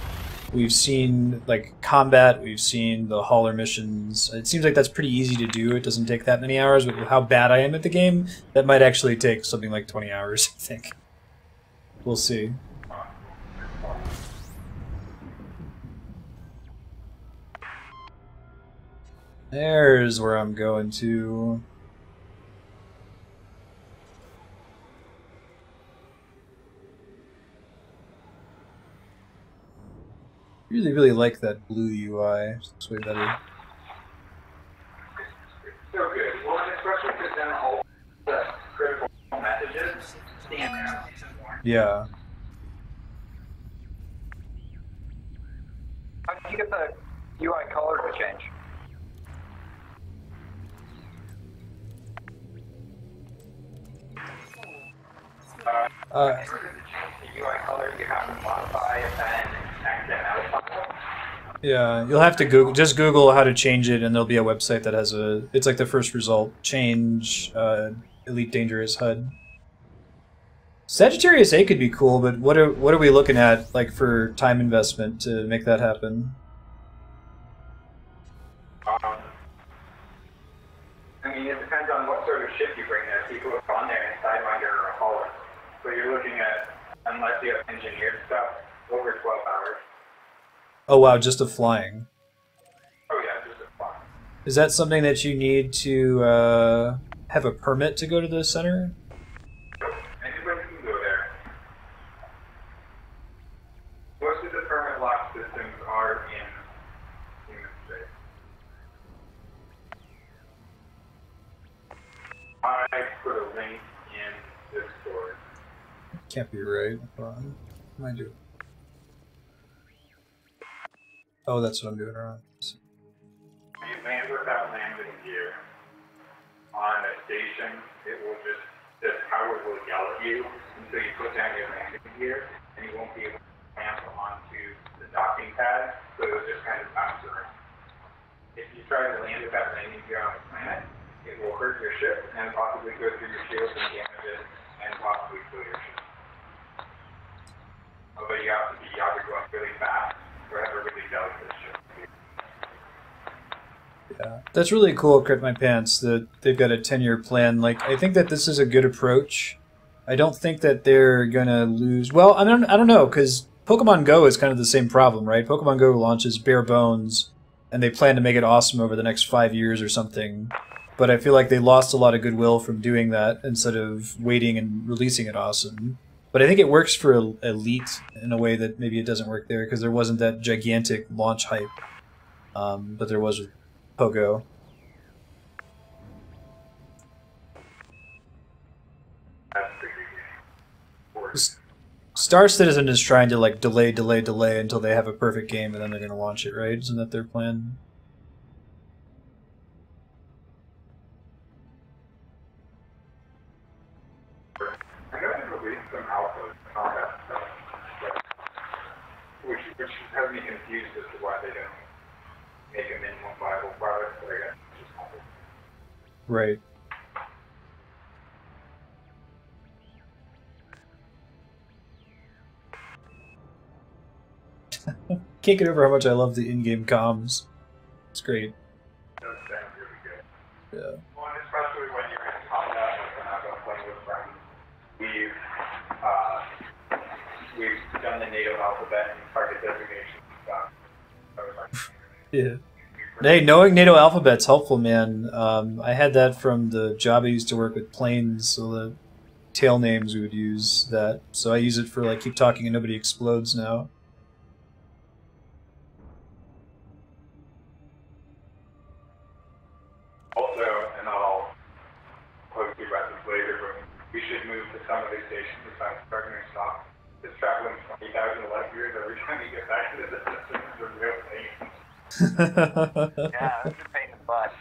we've seen like combat, we've seen the hauler missions. It seems like that's pretty easy to do, it doesn't take that many hours, but with how bad I am at the game, that might actually take something like 20 hours, I think. We'll see. There's where I'm going to. Really, really like that blue UI. It's way better.
So good. Well, especially because then all the critical messages stand out.
Yeah.
How did you get the UI color to change?
The UI color you have to modify and XML file.
Yeah, you'll have to Google, just Google how to change it, and there'll be a website that has a. It's like the first result: change Elite Dangerous HUD. Sagittarius A could be cool, but what are we looking at like for time investment to make that happen?
I mean, it depends on what sort of ship you bring there. People have gone there in Sidewinder or a hauler. So you're looking at, unless you have engineered stuff, over 12 hours.
Oh wow, just a flying.
Oh yeah, just a flying.
Is that something that you need to have a permit to go to the center?
Anybody can go there. Most of the permit lock systems are in human space. I put a link in Discord.
Can't be right. Hold on. What am I doing? Oh, that's what I'm doing wrong.
You land without landing gear on a station, it will just, this tower will yell at you until you put down your landing gear, and you won't be able to clamp onto the docking pad, so it'll just kind of bounce around. If you try to land without landing gear on the planet, it will hurt your ship and possibly go through your shields and damage it, and possibly kill your ship. Although you have to be either going really fast or have a really delicate ship.
Yeah, that's really cool, Crit My Pants, that they've got a 10-year plan. Like, I think that this is a good approach. I don't think that they're gonna lose... Well, I don't know, because Pokemon Go is kind of the same problem, right? Pokemon Go launches bare bones, and they plan to make it awesome over the next 5 years or something. But I feel like they lost a lot of goodwill from doing that instead of waiting and releasing it awesome. But I think it works for Elite in a way that maybe it doesn't work there, because there wasn't that gigantic launch hype. But there was with Pogo. Star Citizen is trying to like delay until they have a perfect game, and then they're going to launch it, right? Isn't that their plan?
I know they released some alpha combat stuff, which has me confused as to why they don't make a minimum viable product, but I guess it's just not.
Right. Can't get over how much I love the in-game comms. It's great.
It does sound really good.
Yeah.
Well, and especially when you're in combat, like when I've been playing with friends, we've
done the NATO alphabet and target designation stuff.
Yeah. Hey, knowing NATO alphabet's helpful, man. I had that from the job I used to work with planes, so the tail names we would use that. So I use it for like keep talking and nobody explodes now.
Also, and I'll post you about this later, but we should move to some of these stations besides starting to stop. It's traveling 20,000 light years every time you get back to the system. It's a real pain.
Yeah, it's a pain in the butt.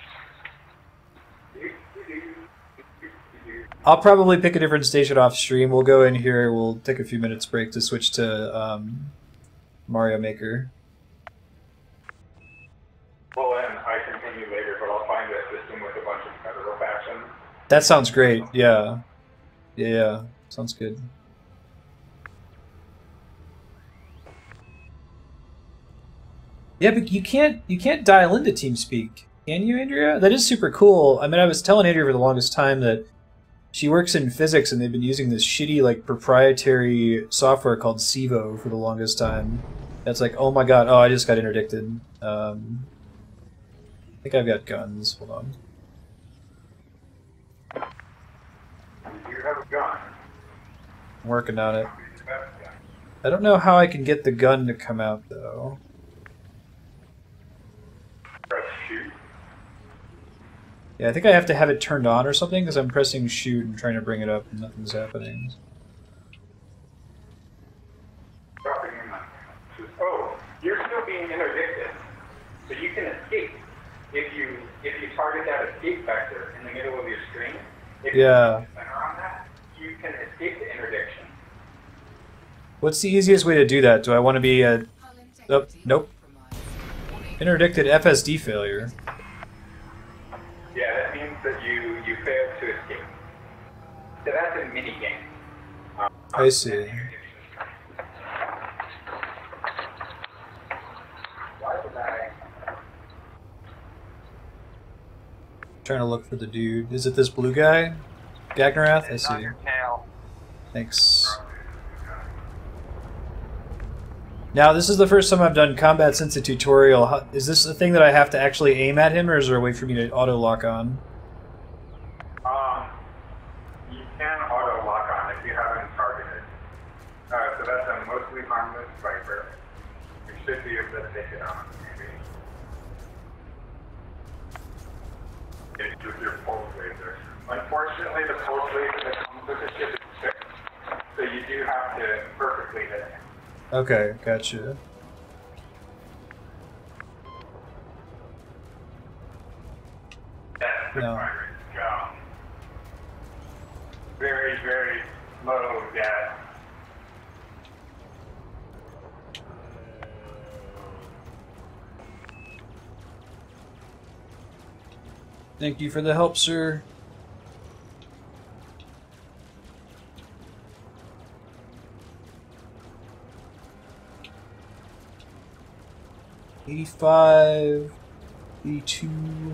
I'll probably pick a different station off stream. We'll go in here. We'll take a few minutes break to switch to Mario Maker.
Well, and I continue later, but I'll find a system with a bunch of federal factions.
That sounds great. Yeah. Yeah. Sounds good. Yeah, but you can't dial into TeamSpeak, can you, Andrea? That is super cool. I mean, I was telling Andrea for the longest time that she works in physics, and they've been using this shitty, like, proprietary software called SIVO for the longest time. That's like, oh my god, oh, I just got interdicted. I think I've got guns. Hold on.
You have a gun.
I'm working on it. I don't know how I can get the gun to come out, though.
Press shoot.
Yeah, I think I have to have it turned on or something, because I'm pressing shoot and trying to bring it up and nothing's happening.
Dropping your knife. Oh, you're still being interdicted. So you can escape. If you target that escape vector in the middle of your screen, if you center on that, you can escape the interdiction.
What's the easiest way to do that? Do I want to be a... Oh, nope. Interdicted FSD failure.
Yeah, that means that you failed to escape. So that's a mini game.
I see.
Why would I?
Trying to look for the dude. Is it this blue guy? Gagnerath? I
It's on
see.
your tail.
Thanks. Now, this is the first time I've done combat since the tutorial. Is this a thing that I have to actually aim at him, or is there a way for me to auto-lock on?
You can auto lock on if you haven't targeted. So that's a mostly harmless Viper. You should be able to take it on, maybe. It's with your pulse laser. Unfortunately, the pulse laser that comes with the ship is fixed, so you do have to perfectly hit it.
Okay, gotcha.
That's the
No.
pirate scum. Very, very low death.
Thank you for the help, sir. $85, $82.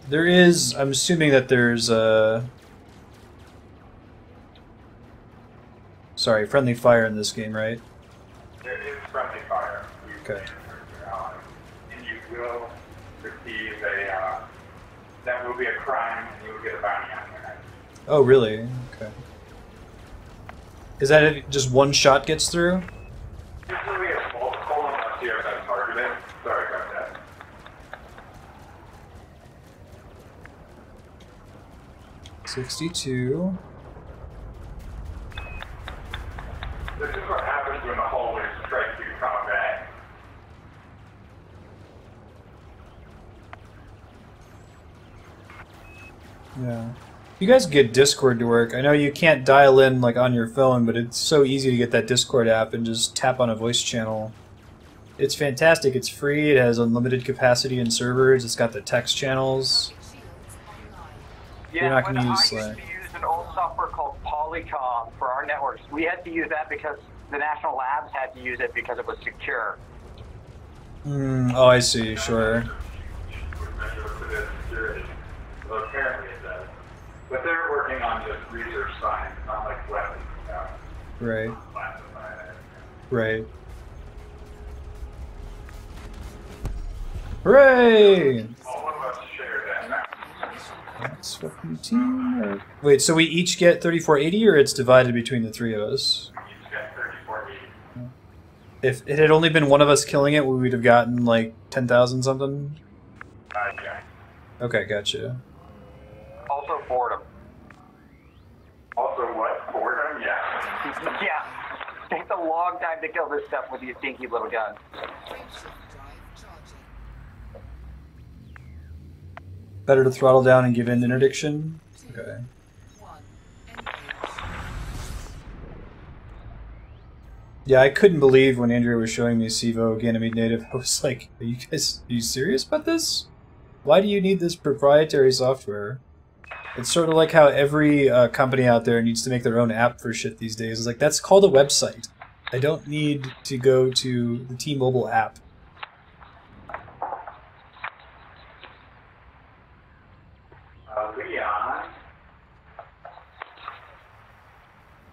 There is, I'm assuming that there's a... Sorry, friendly fire in this game, right?
There is friendly fire. You
Okay.
and you will receive a, that will be a crime, and you will get a bounty on your head.
Oh, really? Okay. Is that if just one shot gets through?
Usually it's multiple unless you have that targeted. Sorry about that.
$62.
This is what happens when the holders strike through combat.
Yeah. You guys get Discord to work. I know you can't dial in like on your phone, but it's so easy to get that Discord app and just tap on a voice channel. It's fantastic. It's free. It has unlimited capacity in servers. It's got the text channels. You're not
when
gonna use
I
Slack.
used to use an old software called Polycom for our networks, we had to use that because the national labs had to use it because it was secure.
Oh, I see. Sure.
Well, apparently it does. But they're working on just research science, not like weapons stuff.
Right.
Classified.
Right. Hooray!
All of us share that now.
That's fucking team. Wait, so we each get 3480, or it's divided between the three of us?
Each get 3480.
If it had only been one of us killing it, we would have gotten like 10,000 something.
Yeah.
Okay, gotcha.
Also boredom.
Also what? Boredom? Yeah.
Yeah. Takes a long time to kill this stuff with these dinky little guns.
Frameshift drive charging.
Better to throttle down and give in interdiction? Okay.
1. Engage.
Yeah, I couldn't believe when Andrea was showing me Sivo Ganymede Native. I was like, are you serious about this? Why do you need this proprietary software? It's sort of like how every company out there needs to make their own app for shit these days. It's like, that's called a website. I don't need to go to the T-Mobile app.
Leon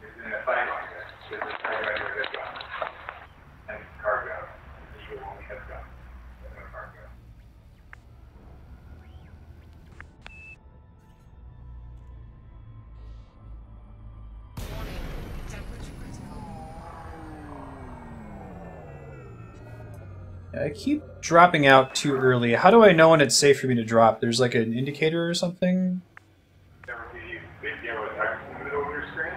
is in a fight like this. This is regular head gun. And cargo. You only have gun. No cargo.
Warning. Temperature critical.
I keep dropping out too early. How do I know when it's safe for me to drop? There's like an indicator or something?
There will be a video with text in the middle of your screen.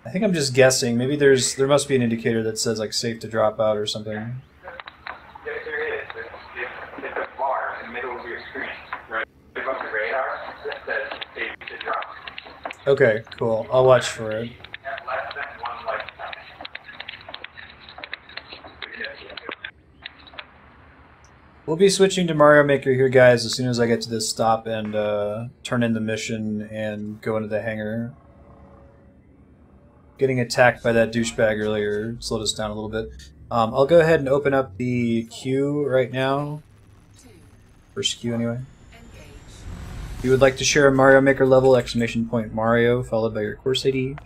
I think I'm just guessing. Maybe there must be an indicator that says like safe to drop out or something.
Yeah, there is. It's a bar in the middle of your screen, right above the radar that says safe to drop.
Okay, cool. I'll watch for it.
At less than one lifetime.
We'll be switching to Mario Maker here, guys, as soon as I get to this stop and turn in the mission and go into the hangar. Getting attacked by that douchebag earlier slowed us down a little bit. I'll go ahead and open up the queue right now.
2.
First queue, anyway.
Engage.
If you would like to share a Mario Maker level, exclamation point Mario, followed by your course ID.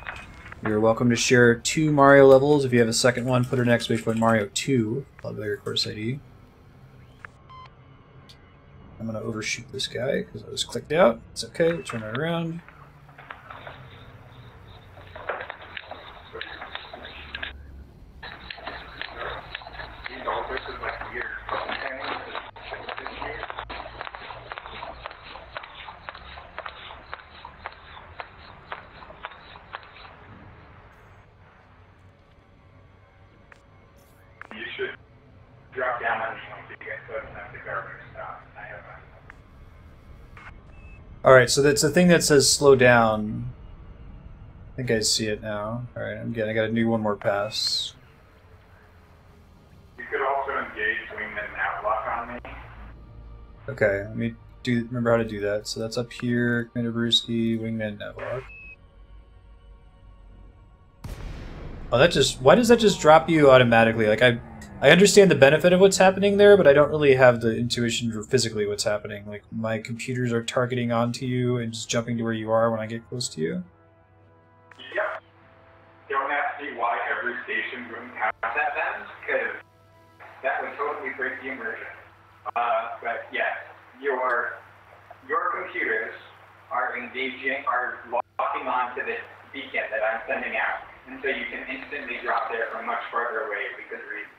You're welcome to share 2 Mario levels. If you have a second one, put an exclamation point Mario 2, followed by your course ID. I'm going to overshoot this guy because I was clicked out. It's okay, we'll turn it around.
These all this is like weird. You should drop down on me once you get so it doesn't have to garbage stop. I have a
Alright, so that's the thing that says slow down. I think I see it now. Alright, I got to do one more pass.
You could also engage Wingman Navlock on me.
Okay, let me remember how to do that. So that's up here, Commander Brewski, Wingman Navlock. Oh, why does that just drop you automatically? Like, I understand the benefit of what's happening there, but I don't really have the intuition for physically what's happening. Like, my computers are targeting onto you and just jumping to where you are when I get close to you.
Yep. Don't ask me why every station wouldn't have that then, because that would totally break the immersion. But yes, your computers are locking onto this beacon that I'm sending out, and so you can instantly drop there from much farther away because of reasons.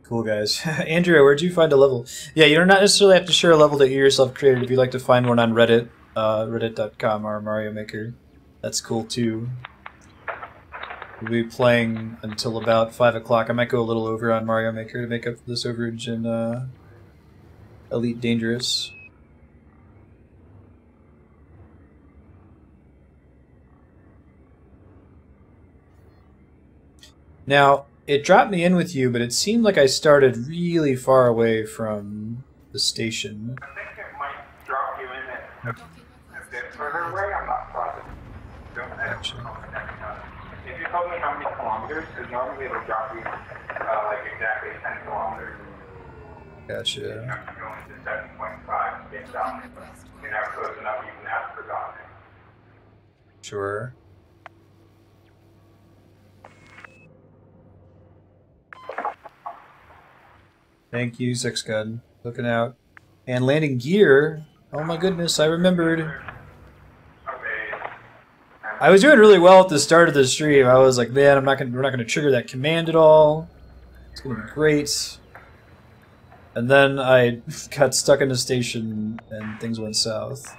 Cool, guys. Andrea, where'd you find a level? Yeah, you don't necessarily have to share a level that you yourself created. If you'd like to find one on Reddit, reddit.com or Mario Maker, that's cool too. We'll be playing until about 5 o'clock. I might go a little over on Mario Maker to make up for this overage in Elite Dangerous. Now, it dropped me in with you, but it seemed like I started really far away from the station.
I think it might drop you in at a bit further away. I'm not positive.
Gotcha.
If you told me how many kilometers, because normally it'll drop you like exactly 10 kilometers.
Gotcha.
I'm going to 7.5 to get down. You're never close enough, you can have forgotten it.
Sure. Thank you, Six Gun. Looking out. And landing gear. Oh my goodness, I remembered. I was doing really well at the start of the stream. I was like, man, we're not gonna trigger that command at all. It's gonna be great. And then I got stuck in a station and things went south.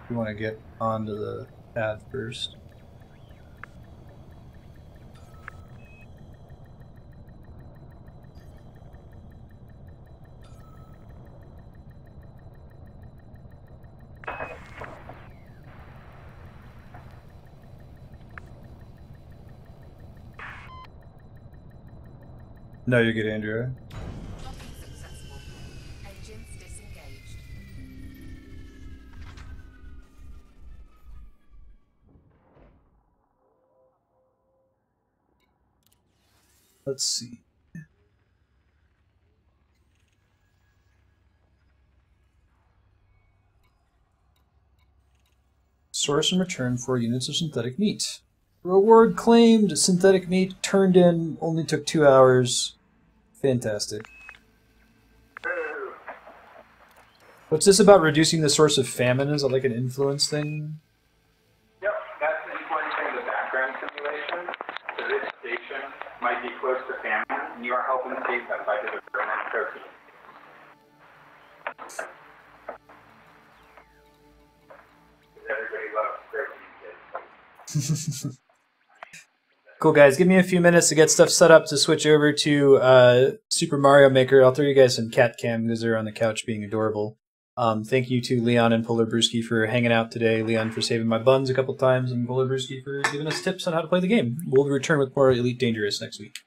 We want to get onto the path first. No, you're good, Andrea.
Docking successful. Engines disengaged.
Let's see. Source and return 4 units of synthetic meat. Reward claimed. Synthetic meat turned in. Only took 2 hours. Fantastic. What's this about reducing the source of famine? Is it like an influence thing?
Yep, that's influencing the background simulation. So this station might be close to famine, and you are helping save them by delivering protein. Everybody loves protein kids.
Cool, guys. Give me a few minutes to get stuff set up to switch over to Super Mario Maker. I'll throw you guys some cat cam because they're on the couch being adorable. Thank you to Leon and Polar Brewski for hanging out today. Leon for saving my buns a couple times, and Polar Brewski for giving us tips on how to play the game. We'll return with more Elite Dangerous next week.